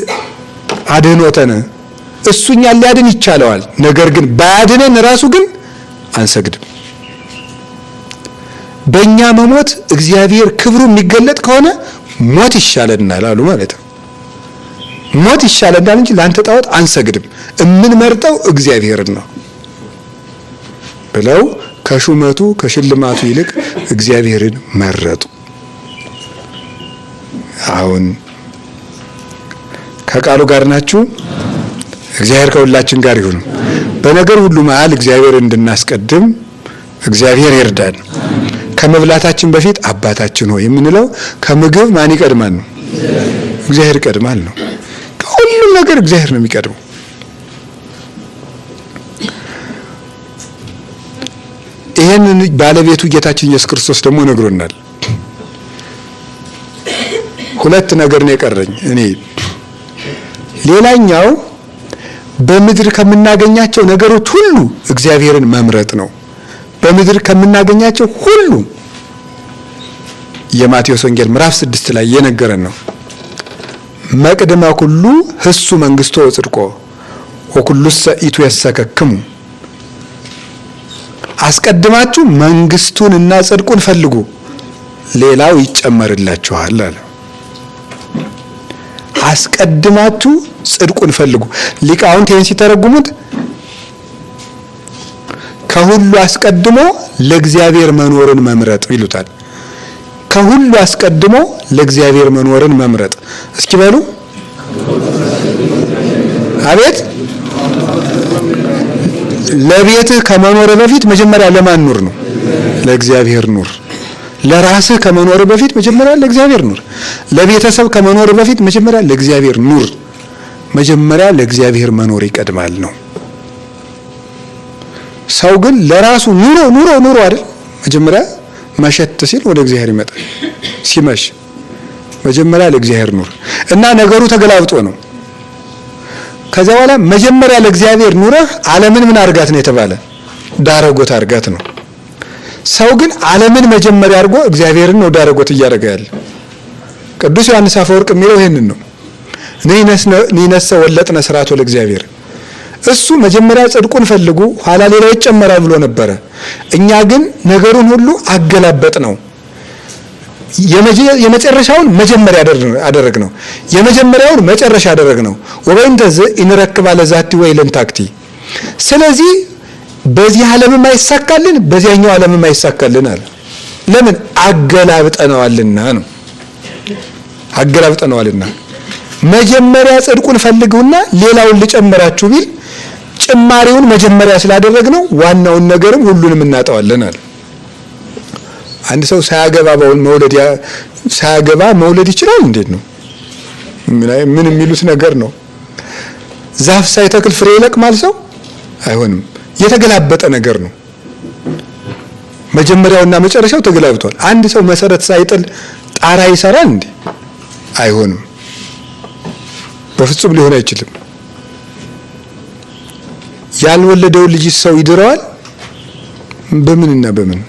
Speaker 1: አድኅኖተነ እሱኛ ሊያድን ይቻለዋል። ነገር ግን ባያድነን ራሱ ግን አንሰግድም። በእኛ መሞት እግዚአብሔር ክብሩ የሚገለጥ ከሆነ ሞት ይሻለናል አሉ ማለት ነው። ሞት ይሻለናል እንጂ ለአንተ ጣዖት አንሰግድም፣ እምንመርጠው እግዚአብሔርን ነው ብለው ከሹመቱ ከሽልማቱ ይልቅ እግዚአብሔርን መረጡ። አሁን ከቃሉ ጋር ናችሁ። እግዚአብሔር ከሁላችን ጋር ይሁን። በነገር ሁሉ መሃል እግዚአብሔር እንድናስቀድም እግዚአብሔር ይርዳን። ከመብላታችን በፊት አባታችን ሆይ የምንለው ከምግብ ማን ይቀድማል ነው? እግዚአብሔር ይቀድማል ነው። ከሁሉም ነገር እግዚአብሔር ነው የሚቀድመው። ይሄንን ባለቤቱ ጌታችን ኢየሱስ ክርስቶስ ደግሞ ነግሮናል። ሁለት ነገር ነው የቀረኝ እኔ። ሌላኛው በምድር ከምናገኛቸው ነገሮች ሁሉ እግዚአብሔርን መምረጥ ነው። በምድር ከምናገኛቸው ሁሉ የማቴዎስ ወንጌል ምዕራፍ 6 ላይ የነገረን ነው። መቅድመ ኩሉ ህሱ መንግስቶ ወጽድቆ ወኩሉሰ ኢትየሰከክሙ፣ አስቀድማችሁ መንግስቱንና ጽድቁን ፈልጉ ሌላው ይጨመርላችኋል አለ። አስቀድማችሁ ጽድቁን ፈልጉ። ሊቃውንት ይህን ሲተረጉሙት ከሁሉ አስቀድሞ ለእግዚአብሔር መኖርን መምረጥ ይሉታል። ከሁሉ አስቀድሞ ለእግዚአብሔር መኖርን መምረጥ። እስኪ በሉ አቤት። ለቤትህ ከመኖር በፊት መጀመሪያ ለማን ኑር ነው? ለእግዚአብሔር ኑር። ለራስህ ከመኖር በፊት መጀመሪያ ለእግዚአብሔር ኑር። ለቤተሰብ ከመኖር በፊት መጀመሪያ ለእግዚአብሔር ኑር። መጀመሪያ ለእግዚአብሔር መኖር ይቀድማል ነው። ሰው ግን ለራሱ ኑሮ አይደል? መጀመሪያ መሸት ሲል ወደ እግዚአብሔር ይመጣል። ሲመሽ መጀመሪያ ለእግዚአብሔር ኑር እና ነገሩ ተገላብጦ ነው። ከዛ በኋላ መጀመሪያ ለእግዚአብሔር ኑረህ ዓለምን ምን አርጋት ነው የተባለ? ዳረጎት አርጋት ነው። ሰው ግን ዓለምን መጀመሪያ አድርጎ እግዚአብሔርን ነው ዳረጎት እያደረገ ያለ። ቅዱስ ዮሐንስ አፈወርቅ የሚለው ይሄንን ነው። ንሕነሰ ወለጥነ ሥርዓቶ ለእግዚአብሔር። እሱ መጀመሪያ ጽድቁን ፈልጉ ኋላ ሌላው ይጨመራል ብሎ ነበረ። እኛ ግን ነገሩን ሁሉ አገላበጥ ነው። የመጨረሻውን መጀመሪያ አደረግ ነው። የመጀመሪያውን መጨረሻ አደረግ ነው። ወበእንተዝ ኢንረክባ ለዛቲ ወይለን ታክቲ። ስለዚህ በዚህ ዓለምም አይሳካልን በዚያኛው ዓለምም አይሳካልን አለ። ለምን? አገላብጠነዋልና ነው። አገላብጠነዋልና መጀመሪያ ጽድቁን ፈልጉና ሌላውን ልጨምራችሁ ቢል ጭማሪውን መጀመሪያ ስላደረግነው ዋናውን ነገርም ሁሉንም እናጣዋለን አለ። አንድ ሰው ሳያገባ መውለድ ይችላል? እንዴት ነው? ምን የሚሉት ነገር ነው? ዛፍ ሳይተክል ፍሬ ይለቅማል ሰው? አይሆንም። የተገላበጠ ነገር ነው። መጀመሪያውና መጨረሻው ተገላብጧል። አንድ ሰው መሰረት ሳይጥል ጣራ ይሰራል እንዴ? አይሆንም። በፍጹም ሊሆን አይችልም። ያልወለደው ልጅ ሰው ይድረዋል? በምንና በምን?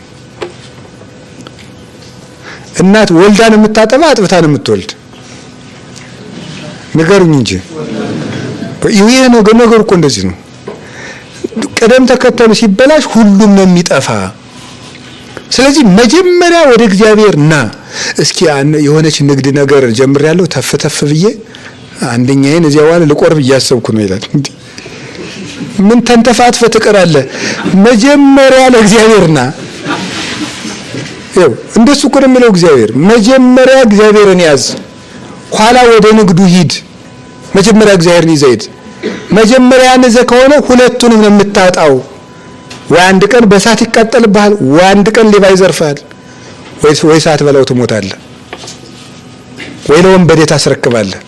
Speaker 1: እናት ወልዳን የምታጠባ አጥብታን የምትወልድ ንገሩኝ እንጂ ይሄ ነገር እኮ እንደዚህ ነው። ቅደም ተከተሉ ሲበላሽ ሁሉም ነው የሚጠፋ። ስለዚህ መጀመሪያ ወደ እግዚአብሔር ና። እስኪ የሆነች ንግድ ነገር ጀምሬያለሁ ተፍ ብዬ አንደኛዬን እዚያው ዋለ ልቆርብ እያሰብኩ ነው ይላል። ምን ተንተፋትፈ ትቀራለህ? መጀመሪያ ለእግዚአብሔር ና። ይኸው እንደሱ እኮ ነው የሚለው እግዚአብሔር። መጀመሪያ እግዚአብሔርን ያዝ፣ ኋላ ወደ ንግዱ ሂድ። መጀመሪያ እግዚአብሔርን ይዘህ ሂድ። መጀመሪያ ያነዘ ከሆነ ሁለቱንም ነው የምታጣው። ወይ አንድ ቀን በእሳት ይቃጠልብሃል፣ ወይ አንድ ቀን ሌባ ይዘርፋል፣ ወይ እሳት በላው ትሞታለህ፣ ወይ ለወንበዴ ታስረክባለህ።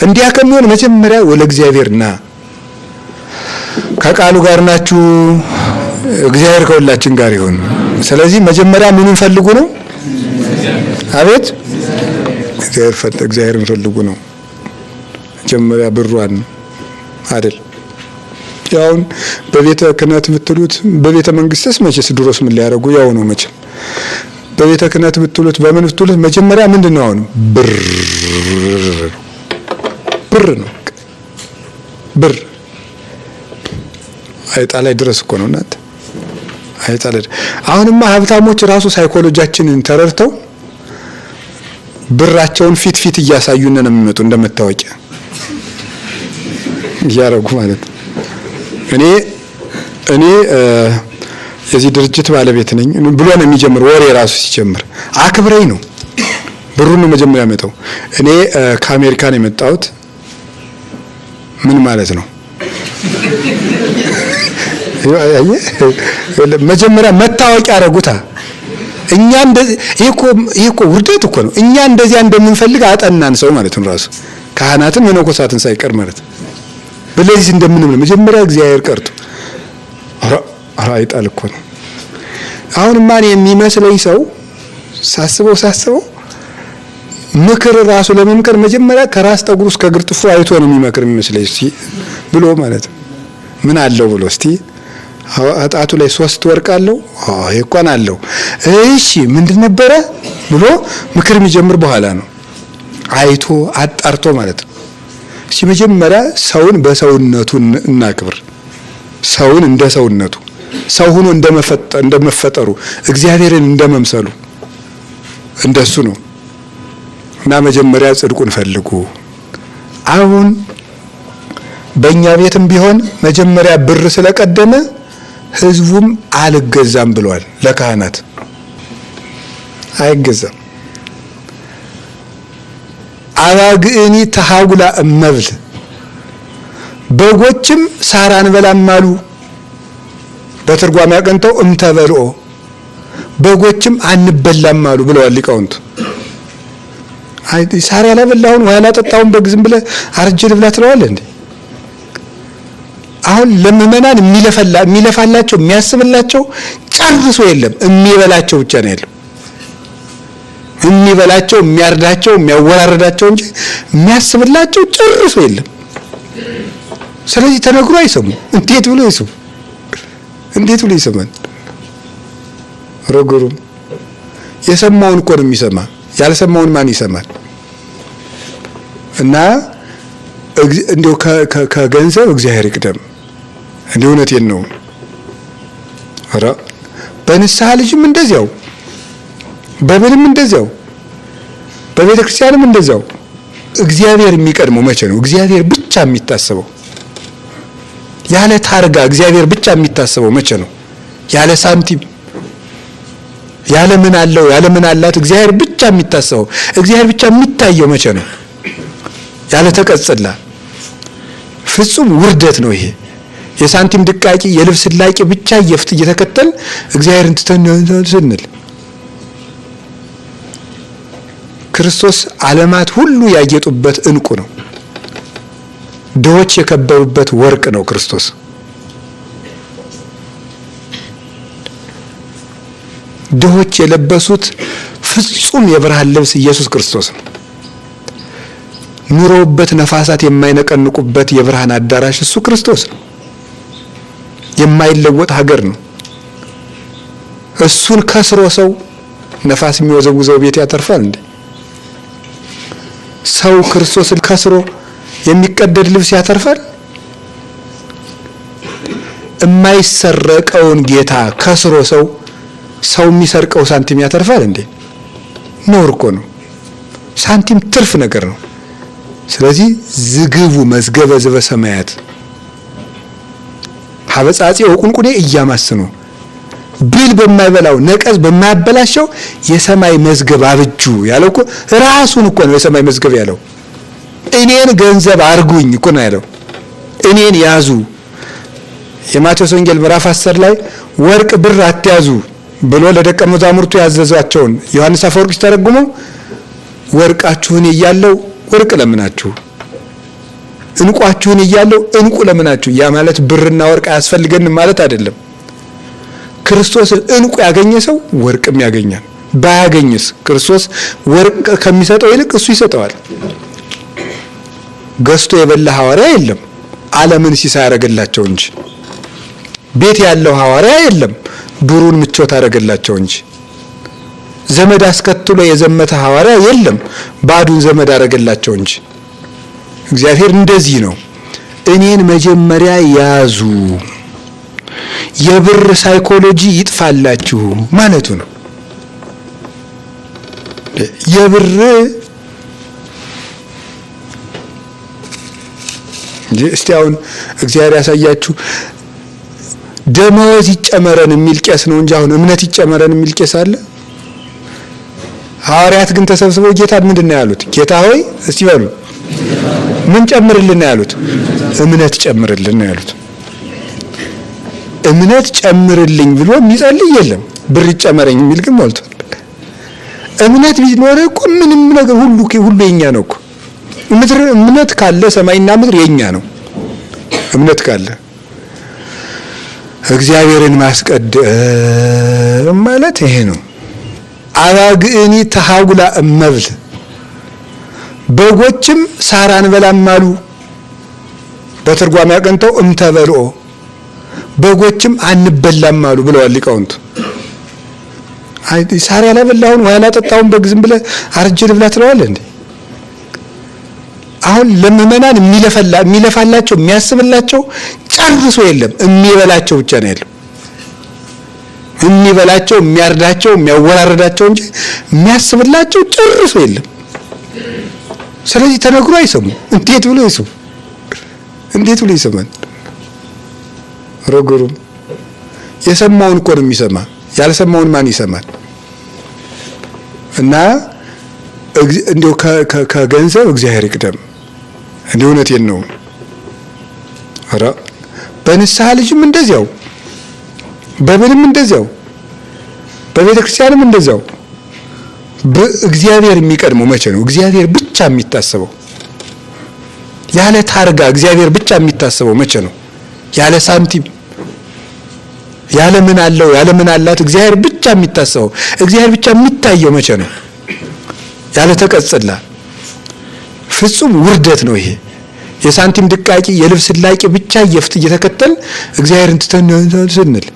Speaker 1: እንዲያ ከሚሆን መጀመሪያ ወደ እግዚአብሔር ና። ከቃሉ ጋር ናችሁ? እግዚአብሔር ከሁላችን ጋር ይሁን። ስለዚህ መጀመሪያ ምኑን ፈልጉ ነው? አቤት እግዚአብሔርን ፈልጉ ነው። መጀመሪያ ብሯን አይደል? ያውን በቤተ ክህነት ብትሉት በቤተ መንግስትስ መቼስ ድሮስ ምን ሊያደርጉ ያው ነው መቼም። በቤተ ክህነት ብትሉት በምን ብትሉት መጀመሪያ ምንድነው? አሁን ብር ነው። ብር አይጣ ላይ ድረስ እኮ ነው እናንተ። አይጣ ላይ አሁንማ ሀብታሞች ራሱ ሳይኮሎጂያችንን ተረድተው ብራቸውን ፊት እያሳዩን ነው የሚመጡ እንደመታወቂያ እያረጉ ማለት ነው። እኔ የዚህ ድርጅት ባለቤት ነኝ ብሎ ነው የሚጀምር ወሬ ራሱ ሲጀምር አክብረኝ ነው ብሩን ነው መጀመሪያ ያመጣው። እኔ ከአሜሪካ ነው የመጣሁት ምን ማለት ነው? መጀመሪያ መታወቂያ አረጉታ። እኛ እንደዚህ ይሄ እኮ ውርደት እኮ ነው። እኛ እንደዚያ እንደምንፈልግ አጠናን ሰው ማለት ነው። ራሱ ካህናትን መነኮሳትን ሳይቀር ማለት በለዚህ እንደምንም ነው መጀመሪያ እግዚአብሔር ቀርቶ አይጣል እኮ ነው። አሁን ማን የሚመስለኝ ሰው ሳስበው ምክር ራሱ ለመምከር መጀመሪያ ከራስ ጠጉሩ እስከ እግር ጥፍሩ አይቶ ነው የሚመክር የሚመስለኝ ብሎ ማለት ምን አለው ብሎ እስቲ አጣቱ ላይ 3 ወርቅ አለው ይቆን አለው እሺ ምንድን ነበረ ብሎ ምክር የሚጀምር በኋላ ነው አይቶ አጣርቶ ማለት ነው። እሺ መጀመሪያ ሰውን በሰውነቱ እናክብር። ሰውን እንደ ሰውነቱ ሰው ሆኖ እንደመፈጠሩ እግዚአብሔርን እንደመምሰሉ እንደሱ ነው። እና መጀመሪያ ጽድቁን ፈልጉ። አሁን በእኛ ቤትም ቢሆን መጀመሪያ ብር ስለቀደመ ህዝቡም አልገዛም ብሏል። ለካህናት አይገዛም። አባግእኒ ተሐጉላ እመብል በጎችም ሳር አንበላም አሉ። በትርጓሜ ያቀንተው እምተበልኦ በጎችም አንበላም አሉ ብለዋል ሊቃውንቱ። አይ ሳር ያላበላውን ወይ ያላጠጣውን በግ ዝም ብለህ አርጀ ልብላ ትለዋለህ እንዴ? አሁን ለምእመናን የሚለፋላቸው የሚያስብላቸው ጨርሶ የለም። የሚበላቸው ብቻ ነው ያለው። የሚበላቸው የሚያርዳቸው የሚያወራረዳቸው እንጂ የሚያስብላቸው ጨርሶ የለም። ስለዚህ ተነግሮ አይሰሙ። እንዴት ብሎ ይሰሙ? እንዴት ብሎ ይሰማል? ረግሩም የሰማውን እኮ ነው የሚሰማ። ያልሰማውን ማን ይሰማል? እና እንዴው ከገንዘብ እግዚአብሔር ይቅደም። እንዴው እውነቴን ነው። አራ በንስሐ ልጅም እንደዚያው፣ በምንም እንደዚያው፣ በቤተ ክርስቲያንም እንደዚያው። እግዚአብሔር የሚቀድመው መቼ ነው? እግዚአብሔር ብቻ የሚታሰበው ያለ ታርጋ እግዚአብሔር ብቻ የሚታሰበው መቼ ነው? ያለ ሳንቲም ያለ ምን አለው ያለ ምን አላት እግዚአብሔር ብቻ የሚታሰበው እግዚአብሔር ብቻ የሚታየው መቼ ነው? ያለ ተቀጽላ ፍጹም ውርደት ነው ይሄ። የሳንቲም ድቃቂ የልብስ ላቂ ብቻ እየተከተል እግዚአብሔርን ትተን ስንል ክርስቶስ ዓለማት ሁሉ ያጌጡበት ዕንቁ ነው። ድሆች የከበሩበት ወርቅ ነው ክርስቶስ። ድሆች የለበሱት ፍጹም የብርሃን ልብስ ኢየሱስ ክርስቶስ ነው። ኑሮውበት ነፋሳት የማይነቀንቁበት የብርሃን አዳራሽ እሱ ክርስቶስ ነው። የማይለወጥ ሀገር ነው። እሱን ከስሮ ሰው ነፋስ የሚወዘውዘው ቤት ያተርፋል እንዴ? ሰው ክርስቶስን ከስሮ የሚቀደድ ልብስ ያተርፋል? የማይሰረቀውን ጌታ ከስሮ ሰው የሚሰርቀው ሳንቲም ያተርፋል እንዴ? ነውር እኮ ነው። ሳንቲም ትርፍ ነገር ነው። ስለዚህ ዝግቡ መዝገበ ዘበሰማያት ሀበጻጼ ወቁንቁኔ እያማስኑ ብል በማይበላው ነቀዝ በማያበላሸው የሰማይ መዝገብ አብጁ ያለው እኮ ራሱን እኮ ነው። የሰማይ መዝገብ ያለው እኔን ገንዘብ አርጉኝ እኮ ነው ያለው። እኔን ያዙ። የማቴዎስ ወንጌል ምዕራፍ 10 ላይ ወርቅ ብር አትያዙ ብሎ ለደቀ መዛሙርቱ ያዘዛቸውን ዮሐንስ አፈወርቅ ሲተረጉመው ወርቃችሁን እያለው ወርቅ ለምናችሁ፣ እንቋችሁን እያለው እንቁ ለምናችሁ። ያ ማለት ብርና ወርቅ አያስፈልገንም ማለት አይደለም። ክርስቶስን እንቁ ያገኘ ሰው ወርቅም ያገኛል። ባያገኝስ ክርስቶስ ወርቅ ከሚሰጠው ይልቅ እሱ ይሰጠዋል። ገዝቶ የበላ ሐዋርያ የለም፣ ዓለምን ሲሳይ ያደረገላቸው እንጂ። ቤት ያለው ሐዋርያ የለም፣ ዱሩን ምቾት አደረገላቸው እንጂ። ዘመድ አስከትሎ የዘመተ ሐዋርያ የለም፣ ባዱን ዘመድ አደረገላቸው እንጂ። እግዚአብሔር እንደዚህ ነው። እኔን መጀመሪያ ያዙ፣ የብር ሳይኮሎጂ ይጥፋላችሁ ማለቱ ነው። የብር እስቲ አሁን እግዚአብሔር ያሳያችሁ። ደመወዝ ይጨመረን የሚል ቄስ ነው እንጂ አሁን እምነት ይጨመረን የሚል ቄስ አለ? ሐዋርያት ግን ተሰብስበው ጌታን ምንድነው ያሉት? ጌታ ሆይ እስቲ በሉ ምን ጨምርልን ያሉት? እምነት ጨምርልን ያሉት። እምነት ጨምርልኝ ብሎ የሚጸልይ የለም። ብር ይጨመረኝ የሚል ግን ሞልቷል። እምነት ቢኖር እኮ ምንም ነገር ሁሉ የኛ ነው እኮ። እምነት ካለ ሰማይና ምድር የኛ ነው። እምነት ካለ እግዚአብሔርን ማስቀደም ማለት ይሄ ነው። አባግእኒ ተሐጉላ እመብል በጎችም ሳር አንበላም አሉ። በትርጓሜ አቀንተው እምተበልኦ በጎችም አንበላም አሉ ብለዋል ሊቃውንቱ። ሳር ያላበላውን ውሃ ያላጠጣውን በግ ዝም ብለህ አርጀ ልብላ ትለዋለህ እንዴ? አሁን ለምእመናን የሚለፋላቸው የሚያስብላቸው ጨርሶ የለም። የሚበላቸው ብቻ ነው ያለው። የሚበላቸው የሚያርዳቸው የሚያወራረዳቸው እንጂ የሚያስብላቸው ጨርሶ የለም። ስለዚህ ተነግሮ አይሰሙ። እንዴት ብሎ ይሰሙ? እንዴት ብሎ ይሰማል? ረጉሩም የሰማውን እኮ ነው የሚሰማ። ያልሰማውን ማን ይሰማል? እና እንዲሁ ከገንዘብ እግዚአብሔር ይቅደም። እንዲሁ እውነቴን ነው። ኧረ በንስሐ ልጅም እንደዚያው፣ በምንም እንደዚያው፣ በቤተ ክርስቲያንም እንደዚያው። በእግዚአብሔር የሚቀድመው መቼ ነው? እግዚአብሔር ብቻ የሚታሰበው ያለ ታርጋ እግዚአብሔር ብቻ የሚታሰበው መቼ ነው? ያለ ሳንቲም ያለ ምን አለው ያለ ምን አላት እግዚአብሔር ብቻ የሚታሰበው እግዚአብሔር ብቻ የሚታየው መቼ ነው? ያለ ተቀጽላ ፍጹም ውርደት ነው ይሄ። የሳንቲም ድቃቂ የልብስ ላቂ ብቻ እየተከተል እግዚአብሔርን ትተን ስንል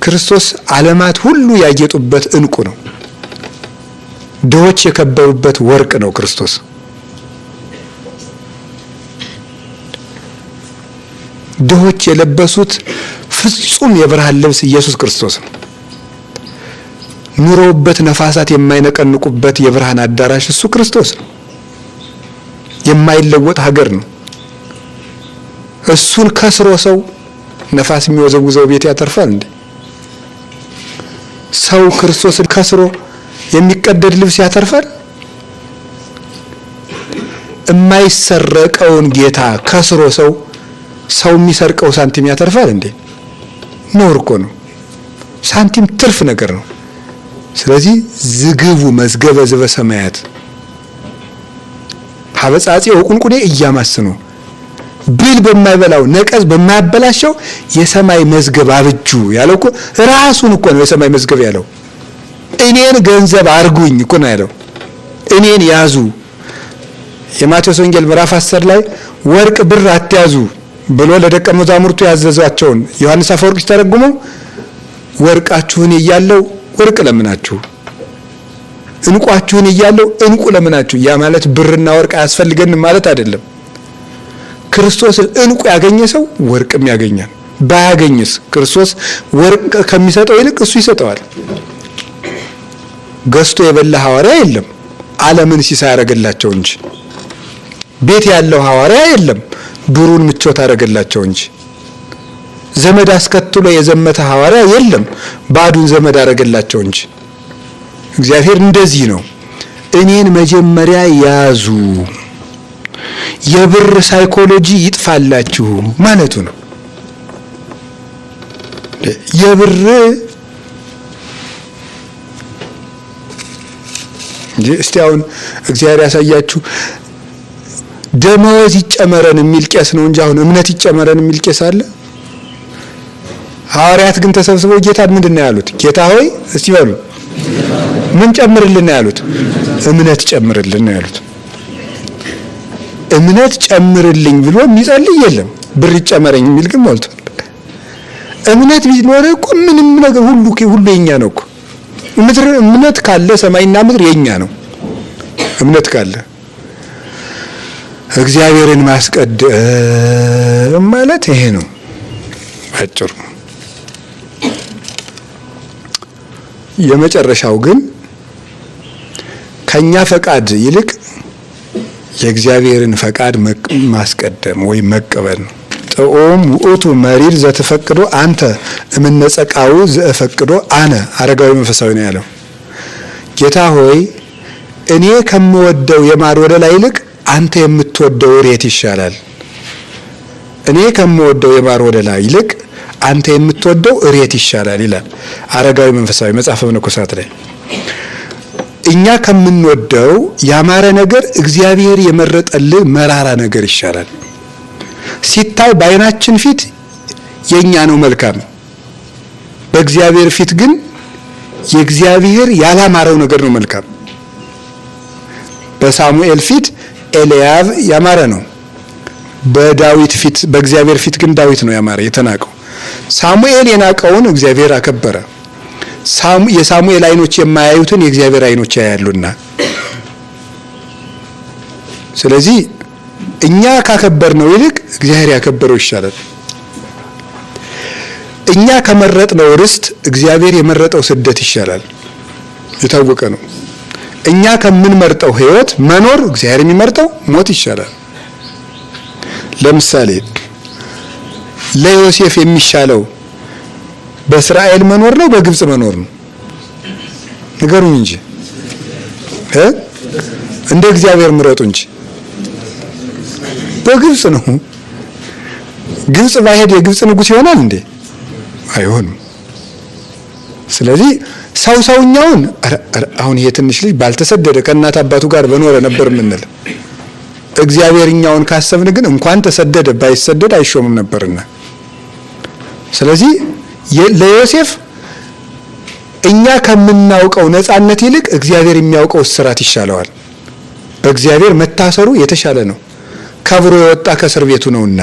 Speaker 1: ክርስቶስ ዓለማት ሁሉ ያጌጡበት እንቁ ነው። ድሆች የከበሩበት ወርቅ ነው ክርስቶስ። ድሆች የለበሱት ፍጹም የብርሃን ልብስ ኢየሱስ ክርስቶስ ነው። ኑሮበት ነፋሳት የማይነቀንቁበት የብርሃን አዳራሽ እሱ ክርስቶስ ነው። የማይለወጥ ሀገር ነው። እሱን ከስሮ ሰው ነፋስ የሚወዘውዘው ቤት ያተርፋል እንዴ? ሰው ክርስቶስን ከስሮ የሚቀደድ ልብስ ያተርፋል? የማይሰረቀውን ጌታ ከስሮ ሰው የሚሰርቀው ሳንቲም ያተርፋል እንዴ? ነውር እኮ ነው። ሳንቲም ትርፍ ነገር ነው። ስለዚህ ዝግቡ መዝገበ ዘበሰማያት ሀበጻጼ ወቁንቁኔ እያማስኑ ብል በማይበላው ነቀዝ በማያበላሸው የሰማይ መዝገብ አብጁ ያለው እኮ ራሱን እኮ ነው። የሰማይ መዝገብ ያለው እኔን ገንዘብ አርጉኝ እኮ ነው ያለው። እኔን ያዙ። የማቴዎስ ወንጌል ምዕራፍ 10 ላይ ወርቅ ብር አትያዙ ብሎ ለደቀ መዛሙርቱ ያዘዛቸውን ዮሐንስ አፈወርቅ ሲተረጉመው ወርቃችሁን እያለው ወርቅ ለምናችሁ፣ እንቋችሁን እያለው እንቁ ለምናችሁ። ያ ማለት ብርና ወርቅ አያስፈልገንም ማለት አይደለም። ክርስቶስን እንቁ ያገኘ ሰው ወርቅም ያገኛል። ባያገኝስ ክርስቶስ ወርቅ ከሚሰጠው ይልቅ እሱ ይሰጠዋል። ገዝቶ የበላ ሐዋርያ የለም፣ ዓለምን ሲሳይ ያደረገላቸው እንጂ። ቤት ያለው ሐዋርያ የለም፣ ዱሩን ምቾት አደረገላቸው እንጂ። ዘመድ አስከትሎ የዘመተ ሐዋርያ የለም፣ ባዱን ዘመድ አደረገላቸው እንጂ። እግዚአብሔር እንደዚህ ነው። እኔን መጀመሪያ ያዙ፣ የብር ሳይኮሎጂ ይጥፋላችሁ ማለቱ ነው። የብር እስቲ አሁን እግዚአብሔር ያሳያችሁ ደመወዝ ይጨመረን የሚል ቄስ ነው እንጂ አሁን እምነት ይጨመረን የሚል ቄስ አለ? ሐዋርያት ግን ተሰብስበው ጌታ ምንድን ነው ያሉት? ጌታ ሆይ እስቲ በሉ ምን ጨምርልን ነው ያሉት? እምነት ጨምርልን ነው ያሉት። እምነት ጨምርልኝ ብሎ የሚጸልይ የለም። ብር ይጨመረኝ የሚል ግን ሞልቷል። እምነት ቢኖር እኮ ምንም ነገር ሁሉ የኛ ነው እኮ። እምነት ካለ ሰማይና ምድር የኛ ነው። እምነት ካለ እግዚአብሔርን ማስቀደም ማለት ይሄ ነው አጭሩ። የመጨረሻው ግን ከኛ ፈቃድ ይልቅ የእግዚአብሔርን ፈቃድ ማስቀደም ወይ መቀበል ነው። ጥዑም ውእቱ መሪር ዘተፈቅዶ አንተ እምነጸቃው ዘፈቅዶ አነ አረጋዊ መንፈሳዊ ነው ያለው። ጌታ ሆይ እኔ ከምወደው የማር ወለላ ይልቅ አንተ የምትወደው እሬት ይሻላል። እኔ ከምወደው የማር ወለላ ይልቅ አንተ የምትወደው እሬት ይሻላል ይላል አረጋዊ መንፈሳዊ መጽሐፈ መነኮሳት ላይ። እኛ ከምንወደው ያማረ ነገር እግዚአብሔር የመረጠልን መራራ ነገር ይሻላል። ሲታይ በዓይናችን ፊት የኛ ነው መልካም፣ በእግዚአብሔር ፊት ግን የእግዚአብሔር ያላማረው ነገር ነው መልካም። በሳሙኤል ፊት ኤልያብ ያማረ ነው፣ በዳዊት ፊት በእግዚአብሔር ፊት ግን ዳዊት ነው ያማረ የተናቀው። ሳሙኤል የናቀውን እግዚአብሔር አከበረ። የሳሙኤል ዓይኖች የማያዩትን የእግዚአብሔር ዓይኖች ያያሉና፣ ስለዚህ እኛ ካከበርነው ይልቅ እግዚአብሔር ያከበረው ይሻላል። እኛ ከመረጥነው ርስት እግዚአብሔር የመረጠው ስደት ይሻላል፣ የታወቀ ነው። እኛ ከምንመርጠው ሕይወት መኖር እግዚአብሔር የሚመርጠው ሞት ይሻላል። ለምሳሌ ለዮሴፍ የሚሻለው በእስራኤል መኖር ነው በግብጽ መኖር ነው? ንገሩኝ እንጂ እንደ እግዚአብሔር ምረጡ እንጂ። በግብጽ ነው። ግብጽ ባይሄድ የግብጽ ንጉሥ ይሆናል እንዴ? አይሆንም። ስለዚህ ሰውኛውን አሁን ይሄ ትንሽ ልጅ ባልተሰደደ ከእናት አባቱ ጋር በኖረ ነበር የምንል። እግዚአብሔርኛውን ካሰብን ግን እንኳን ተሰደደ ባይሰደድ አይሾምም ነበርና፣ ስለዚህ ለዮሴፍ እኛ ከምናውቀው ነፃነት ይልቅ እግዚአብሔር የሚያውቀው እስራት ይሻለዋል። በእግዚአብሔር መታሰሩ የተሻለ ነው፣ ከብሮ የወጣ ከእስር ቤቱ ነውና።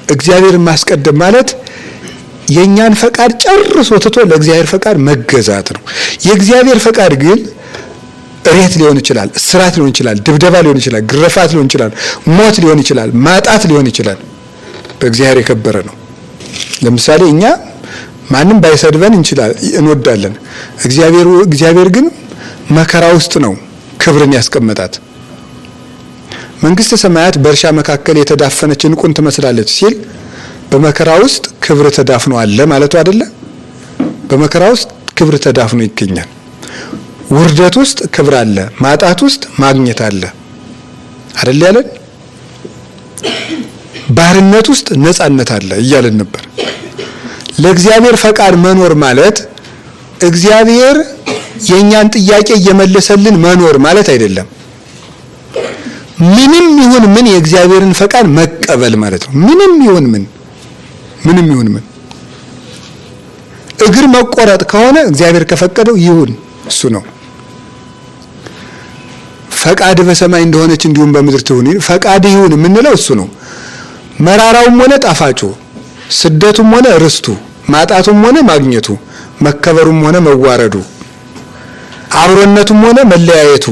Speaker 1: እግዚአብሔርን ማስቀደም ማለት የኛን ፈቃድ ጨርሶ ትቶ ለእግዚአብሔር ፈቃድ መገዛት ነው። የእግዚአብሔር ፈቃድ ግን እሬት ሊሆን ይችላል፣ እስራት ሊሆን ይችላል፣ ድብደባ ሊሆን ይችላል፣ ግረፋት ሊሆን ይችላል፣ ሞት ሊሆን ይችላል፣ ማጣት ሊሆን ይችላል። በእግዚአብሔር የከበረ ነው። ለምሳሌ እኛ ማንም ባይሰድበን እንወዳለን። እግዚአብሔር ግን መከራ ውስጥ ነው ክብርን ያስቀመጣት። መንግስተ ሰማያት በእርሻ መካከል የተዳፈነች ዕንቁን ትመስላለች ሲል በመከራ ውስጥ ክብር ተዳፍኖ አለ ማለቱ አይደለ? በመከራ ውስጥ ክብር ተዳፍኖ ይገኛል። ውርደት ውስጥ ክብር አለ፣ ማጣት ውስጥ ማግኘት አለ አይደል ያለን? ባርነት ውስጥ ነፃነት አለ እያለን ነበር። ለእግዚአብሔር ፈቃድ መኖር ማለት እግዚአብሔር የኛን ጥያቄ እየመለሰልን መኖር ማለት አይደለም። ምንም ይሁን ምን የእግዚአብሔርን ፈቃድ መቀበል ማለት ነው። ምንም ይሁን ምን እግር መቆረጥ ከሆነ እግዚአብሔር ከፈቀደው ይሁን፣ እሱ ነው። ፈቃድ በሰማይ እንደሆነች እንዲሁም በምድር ትሁን፣ ፈቃድ ይሁን የምንለው እሱ ነው። መራራውም ሆነ ጣፋጩ፣ ስደቱም ሆነ ርስቱ፣ ማጣቱም ሆነ ማግኘቱ፣ መከበሩም ሆነ መዋረዱ፣ አብሮነቱም ሆነ መለያየቱ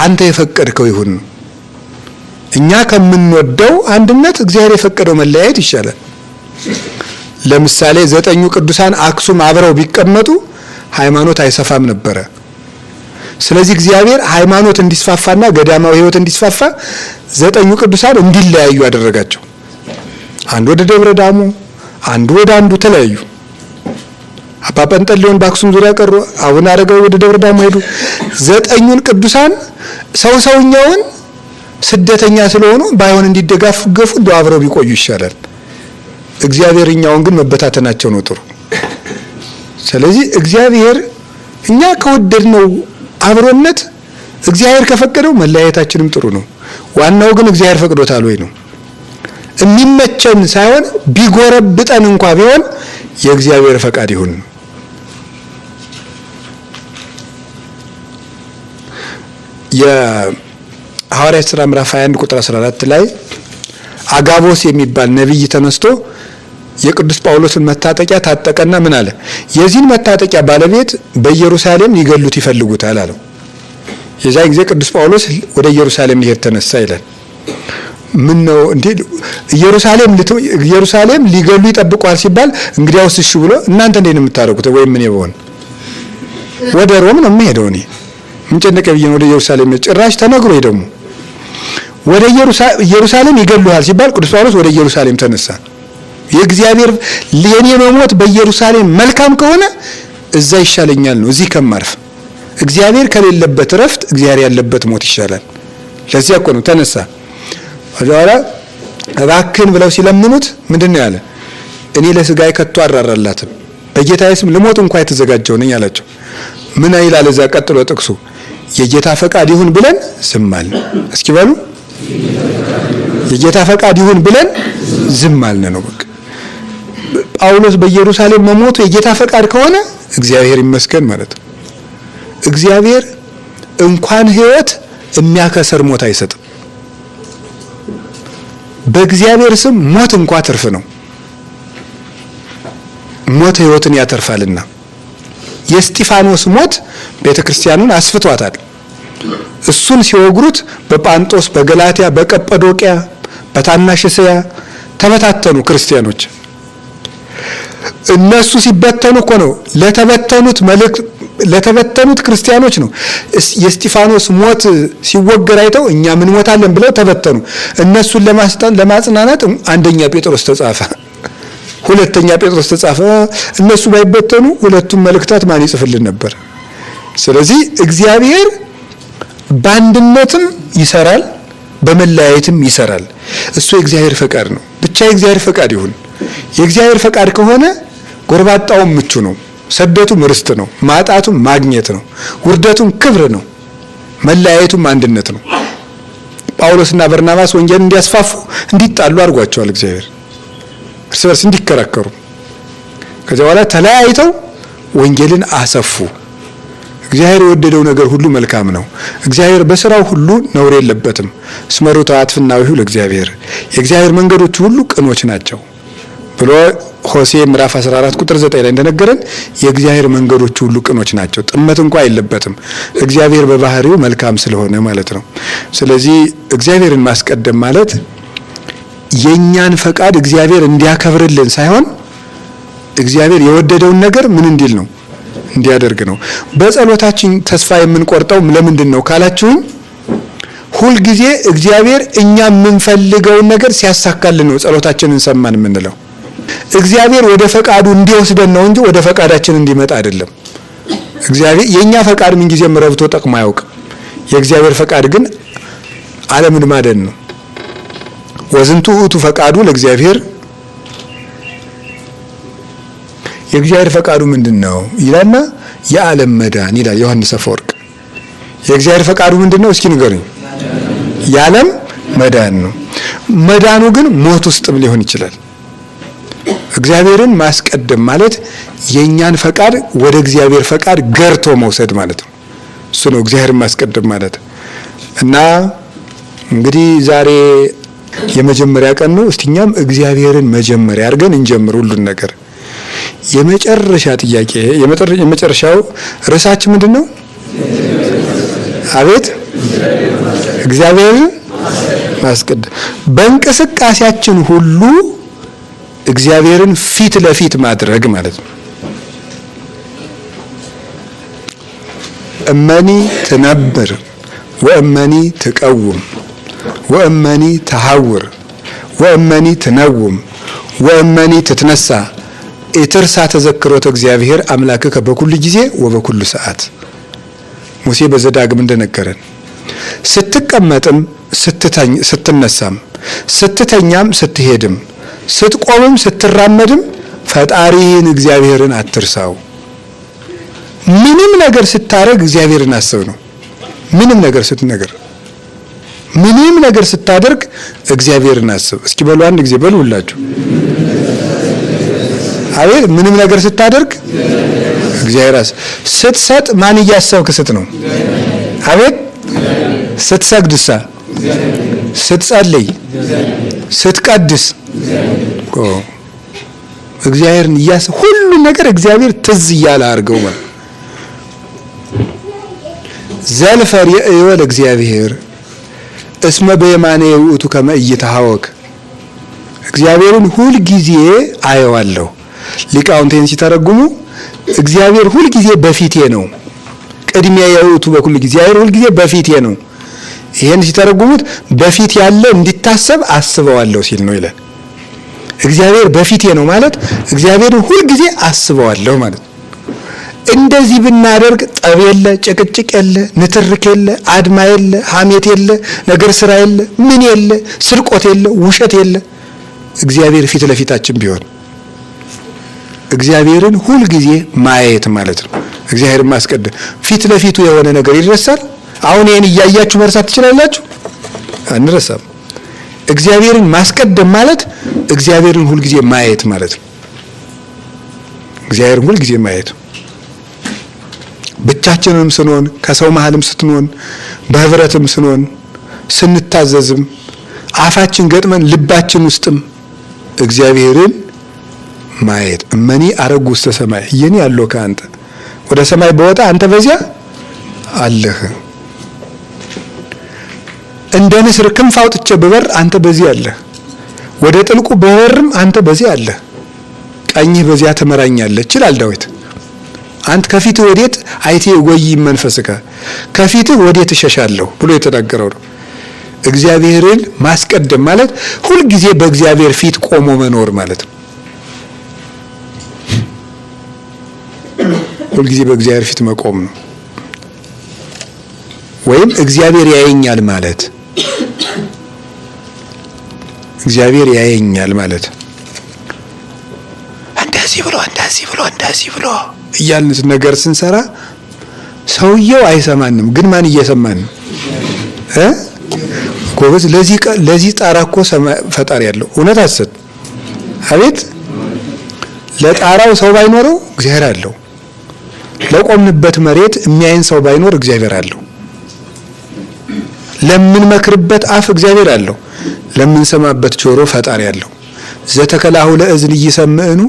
Speaker 1: አንተ የፈቀድከው ይሁን። እኛ ከምንወደው አንድነት እግዚአብሔር የፈቀደው መለያየት ይሻላል። ለምሳሌ 9ኙ ቅዱሳን አክሱም አብረው ቢቀመጡ ሃይማኖት አይሰፋም ነበረ። ስለዚህ እግዚአብሔር ሃይማኖት እንዲስፋፋና ገዳማዊ ሕይወት እንዲስፋፋ 9ኙ ቅዱሳን እንዲለያዩ አደረጋቸው። አንዱ ወደ ደብረ ዳሞ፣ አንዱ ወደ አንዱ ተለያዩ። አባ ጰንጠሌዎን በአክሱም ዙሪያ ቀሩ። አቡነ አረጋዊ ወደ ደብረ ዳሞ ሄዱ። 9ኙን ቅዱሳን ሰውኛውን ስደተኛ ስለሆኑ ባይሆን እንዲደጋገፉ አብረው ቢቆዩ ይሻላል። እግዚአብሔርኛውን ግን መበታተናቸው ነው ጥሩ። ስለዚህ እግዚአብሔር እኛ ከወደድነው አብሮነት እግዚአብሔር ከፈቀደው መለያየታችንም ጥሩ ነው። ዋናው ግን እግዚአብሔር ፈቅዶታል ወይ ነው። የሚመቸን ሳይሆን ቢጎረብጠን እንኳ ቢሆን የእግዚአብሔር ፈቃድ ይሁን። የሐዋርያት ሥራ ምዕራፍ 21 ቁጥር 14 ላይ አጋቦስ የሚባል ነቢይ ተነስቶ የቅዱስ ጳውሎስን መታጠቂያ ታጠቀና ምን አለ? የዚህን መታጠቂያ ባለቤት በኢየሩሳሌም ሊገሉት ይፈልጉታል አለው። የዛ ጊዜ ቅዱስ ጳውሎስ ወደ ኢየሩሳሌም ሊሄድ ተነሳ ይላል። ምን ነው እንዴ ኢየሩሳሌም ሊገሉ ይጠብቋል ሲባል እንግዲያውስ እሺ ብሎ እናንተ እንዴት ነው የምታረጉት? ወይም ምን ይሆን ወደ ሮም ነው የምሄደው እኔ ምን ጨነቀ ብዬ ወደ ኢየሩሳሌም ጭራሽ ተነግሮ ደግሞ ወደ ኢየሩሳሌም ይገሉሃል ሲባል ቅዱስ ጳውሎስ ወደ ኢየሩሳሌም ተነሳ። የእግዚአብሔር ለኔ መሞት በኢየሩሳሌም መልካም ከሆነ እዛ ይሻለኛል ነው እዚህ ከማርፍ። እግዚአብሔር ከሌለበት ረፍት እግዚአብሔር ያለበት ሞት ይሻላል። ለዚያ እኮ ነው ተነሳ። ወዳላ እባክህን ብለው ሲለምኑት ምንድነው ያለ? እኔ ለስጋዬ ከቶ አራራላትም በጌታዬ ስም ልሞት እንኳን የተዘጋጀው ነኝ አላቸው። ምን ይላል እዛ ቀጥሎ ጥቅሱ? የጌታ ፈቃድ ይሁን ብለን ዝም አልን። እስኪ በሉ የጌታ ፈቃድ ይሁን ብለን ዝም አልን ነው በቃ። ጳውሎስ በኢየሩሳሌም መሞቱ የጌታ ፈቃድ ከሆነ እግዚአብሔር ይመስገን ማለት ነው። እግዚአብሔር እንኳን ሕይወት የሚያከሰር ሞት አይሰጥም። በእግዚአብሔር ስም ሞት እንኳን ትርፍ ነው። ሞት ሕይወትን ያተርፋልና የእስጢፋኖስ ሞት ቤተክርስቲያኑን አስፍቷታል። እሱን ሲወግሩት በጳንጦስ፣ በገላትያ፣ በቀጰዶቅያ፣ በታናሽ እስያ ተበታተኑ ክርስቲያኖች። እነሱ ሲበተኑ እኮ ነው ለተበተኑት ክርስቲያኖች ነው የእስጢፋኖስ ሞት ሲወገር አይተው እኛ ምን ሞታለን ብለው ተበተኑ። እነሱን ለማጽናናት አንደኛ ጴጥሮስ ተጻፈ፣ ሁለተኛ ጴጥሮስ ተጻፈ። እነሱ ባይበተኑ ሁለቱም መልእክታት ማን ይጽፍልን ነበር? ስለዚህ እግዚአብሔር በአንድነትም ይሰራል፣ በመለያየትም ይሰራል። እሱ የእግዚአብሔር ፈቃድ ነው። ብቻ የእግዚአብሔር ፈቃድ ይሁን። የእግዚአብሔር ፈቃድ ከሆነ ጎርባጣውም ምቹ ነው፣ ስደቱም ርስት ነው፣ ማጣቱም ማግኘት ነው፣ ውርደቱም ክብር ነው፣ መለያየቱም አንድነት ነው። ጳውሎስና በርናባስ ወንጌል እንዲያስፋፉ እንዲጣሉ አድርጓቸዋል እግዚአብሔር፣ እርስ በርስ እንዲከራከሩ። ከዚያ በኋላ ተለያይተው ወንጌልን አሰፉ። እግዚአብሔር የወደደው ነገር ሁሉ መልካም ነው። እግዚአብሔር በስራው ሁሉ ነውር የለበትም። እስመ ርቱዓት ፍናዊሁ ለእግዚአብሔር፣ የእግዚአብሔር መንገዶች ሁሉ ቅኖች ናቸው ብሎ ሆሴዕ ምዕራፍ 14 ቁጥር 9 ላይ እንደነገረን የእግዚአብሔር መንገዶች ሁሉ ቅኖች ናቸው፣ ጥመት እንኳን የለበትም። እግዚአብሔር በባህሪው መልካም ስለሆነ ማለት ነው። ስለዚህ እግዚአብሔርን ማስቀደም ማለት የኛን ፈቃድ እግዚአብሔር እንዲያከብርልን ሳይሆን እግዚአብሔር የወደደውን ነገር ምን እንዲል ነው እንዲያደርግ ነው። በጸሎታችን ተስፋ የምንቆርጠው ለምንድን ነው ካላችሁኝ፣ ሁልጊዜ እግዚአብሔር እኛ የምንፈልገውን ነገር ሲያሳካልን ነው ጸሎታችንን ሰማን የምንለው። እግዚአብሔር ወደ ፈቃዱ እንዲወስደን ነው እንጂ ወደ ፈቃዳችን እንዲመጣ አይደለም። እግዚአብሔር የኛ ፈቃድ ምን ጊዜም ረብቶ ጠቅሞ አያውቅም። የእግዚአብሔር ፈቃድ ግን ዓለምን ማደን ነው። ወዝንቱ ውእቱ ፈቃዱ ለእግዚአብሔር፣ የእግዚአብሔር ፈቃዱ ምንድነው ይላልና የዓለም መዳን ይላል ዮሐንስ አፈወርቅ። የእግዚአብሔር ፈቃዱ ምንድነው እስኪ ንገሩኝ? የዓለም መዳን ነው። መዳኑ ግን ሞት ውስጥም ሊሆን ይችላል። እግዚአብሔርን ማስቀደም ማለት የኛን ፈቃድ ወደ እግዚአብሔር ፈቃድ ገርቶ መውሰድ ማለት ነው። እሱ ነው እግዚአብሔርን ማስቀደም ማለት። እና እንግዲህ ዛሬ የመጀመሪያ ቀን ነው። እስቲኛም እግዚአብሔርን መጀመሪያ አድርገን እንጀምር ሁሉን ነገር። የመጨረሻ ጥያቄ የመጨረሻው ርዕሳችን ምንድነው? አቤት እግዚአብሔርን ማስቀደም። በእንቅስቃሴያችን ሁሉ እግዚአብሔርን ፊት ለፊት ማድረግ ማለት ነው። እመኒ ትነብር ወእመኒ ትቀውም ወእመኒ ተሐውር ወእመኒ ትነውም ወእመኒ ትትነሳ ኢትርሳ ተዘክሮተ እግዚአብሔር አምላክከ በኩሉ ጊዜ ወበኩሉ ሰዓት። ሙሴ በዘዳግም እንደነገረን ስትቀመጥም ስትነሳም ስትተኛም ስትሄድም ስትቆምም ስትራመድም ፈጣሪን እግዚአብሔርን አትርሳው። ምንም ነገር ስታረግ እግዚአብሔርን አስብ ነው። ምንም ነገር ስታደርግ እግዚአብሔርን አስብ። እስኪ በሉ አንድ ጊዜ በሉ ሁላችሁ። አቤት ምንም ነገር ስታደርግ እግዚአብሔር አስብ። ስትሰጥ ማን እያሰብክ ስጥ ነው? አቤት ስትሰግድሳ፣ ስትጸልይ፣ ስትቀድስ እግዚአብሔርን እያሰብ ሁሉ ነገር እግዚአብሔር ትዝ እያለ አድርገው ማለት ዘልፈር የእወል እግዚአብሔር እስመ በየማነ ውእቱ ከመ ኢይትሐወክ። እግዚአብሔርን ሁል ጊዜ አየዋለሁ። ሊቃውንቴን ሲተረጉሙ እግዚአብሔር ሁል ጊዜ በፊቴ ነው። ቅድሚያ የውእቱ በኩል ጊዜ እግዚአብሔር ሁል ጊዜ በፊቴ ነው። ይሄን ሲተረጉሙት በፊት ያለ እንዲታሰብ አስበዋለሁ ሲል ነው ይላል። እግዚአብሔር በፊቴ ነው ማለት እግዚአብሔርን ሁል ጊዜ አስበዋለሁ ማለት ነው። እንደዚህ ብናደርግ ጠብ የለ፣ ጭቅጭቅ የለ፣ ንትርክ የለ፣ አድማ የለ፣ ሐሜት የለ፣ ነገር ስራ የለ፣ ምን የለ፣ ስርቆት የለ፣ ውሸት የለ። እግዚአብሔር ፊት ለፊታችን ቢሆን እግዚአብሔርን ሁል ጊዜ ማየት ማለት ነው። እግዚአብሔርን ማስቀደም። ፊት ለፊቱ የሆነ ነገር ይረሳል? አሁን ይሄን እያያችሁ መርሳት ትችላላችሁ? አንረሳም። እግዚአብሔርን ማስቀደም ማለት እግዚአብሔርን ሁል ጊዜ ማየት ማለት ነው። እግዚአብሔርን ሁል ጊዜ ማየት ብቻችንንም ስንሆን ከሰው መሃልም ስትሆን በህብረትም ስንሆን ስንታዘዝም አፋችን ገጥመን ልባችን ውስጥም እግዚአብሔርን ማየት። እመኒ አረጉ ውስተ ሰማይ የኔ ያለው ከአንተ ወደ ሰማይ በወጣ አንተ በዚያ አለህ። እንደ ንስር ክንፍ አውጥቼ ብበር አንተ በዚህ አለህ። ወደ ጥልቁ በበርም አንተ በዚህ አለህ። ቀኝህ በዚያ ትመራኛለች ይላል ዳዊት። አንተ ከፊትህ ወዴት አይቴ ወይ መንፈስከ ከፊትህ ወዴት እሸሻለሁ ብሎ የተናገረው ነው። እግዚአብሔርን ማስቀደም ማለት ሁል ጊዜ በእግዚአብሔር ፊት ቆሞ መኖር ማለት ነው። ሁል ጊዜ በእግዚአብሔር ፊት መቆም ነው። ወይም እግዚአብሔር ያየኛል ማለት እግዚአብሔር ያየኛል ማለት እንደዚህ ብሎ እያልን ነገር ስንሰራ ሰውየው አይሰማንም፣ ግን ማን እየሰማን ነው? ጎበዝ። ለዚህ ጣራ እኮ ፈጣሪ ያለው እውነት አሰጥ። አቤት ለጣራው ሰው ባይኖረው እግዚአብሔር አለው። ለቆምንበት መሬት የሚያይን ሰው ባይኖር እግዚአብሔር አለው። ለምንመክርበት አፍ እግዚአብሔር አለው። ለምንሰማበት ጆሮ ፈጣሪ አለው። ዘተከላሁ ለእዝን እይሰምዕኑ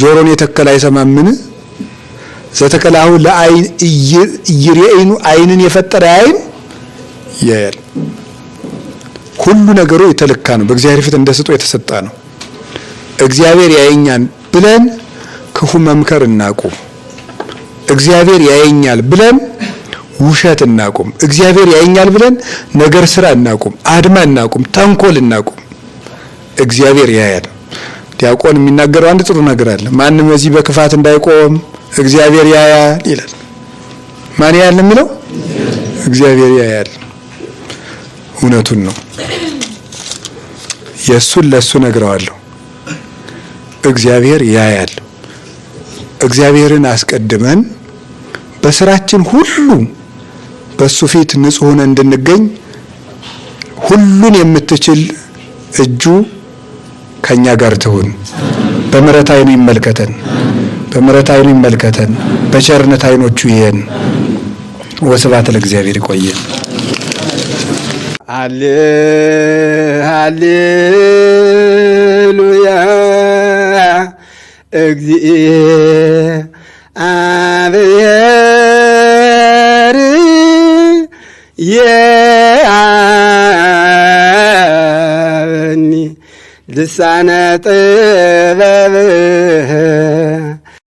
Speaker 1: ጆሮን የተከለ አይሰማምን? ዘተከላሁ ለአይን እይሬኑ አይንን የፈጠረ አይን ያያል። ሁሉ ነገሩ የተለካ ነው። በእግዚአብሔር ፊት እንደስጦ የተሰጣ ነው። እግዚአብሔር ያየኛል ብለን ክፉ መምከር እናቁም። እግዚአብሔር ያየኛል ብለን ውሸት እናቁም። እግዚአብሔር ያየኛል ብለን ነገር ስራ እናቁም፣ አድማ እናቁም፣ ተንኮል እናቁም። እግዚአብሔር ያያል። ዲያቆን የሚናገረው አንድ ጥሩ ነገር አለ። ማንም በዚህ በክፋት እንዳይቆም እግዚአብሔር ያያል ይላል። ማን ያያል የሚለው? እግዚአብሔር ያያል። እውነቱን ነው። የሱን ለሱ ነግረዋለሁ። እግዚአብሔር ያያል። እግዚአብሔርን አስቀድመን በስራችን ሁሉ በሱ ፊት ንጹህ ሆነን እንድንገኝ ሁሉን የምትችል እጁ ከኛ ጋር ትሁን። በምሕረት ዓይኑ ይመልከተን፣ በምሕረት ዓይኑ ይመልከተን፣ በቸርነት ዓይኖቹ ይየን። ወስብሐት ለእግዚአብሔር። ይቆየን።
Speaker 2: ሃሌሉያ እግዚአብሔር የአብኒ ልሳነ ጥበብህ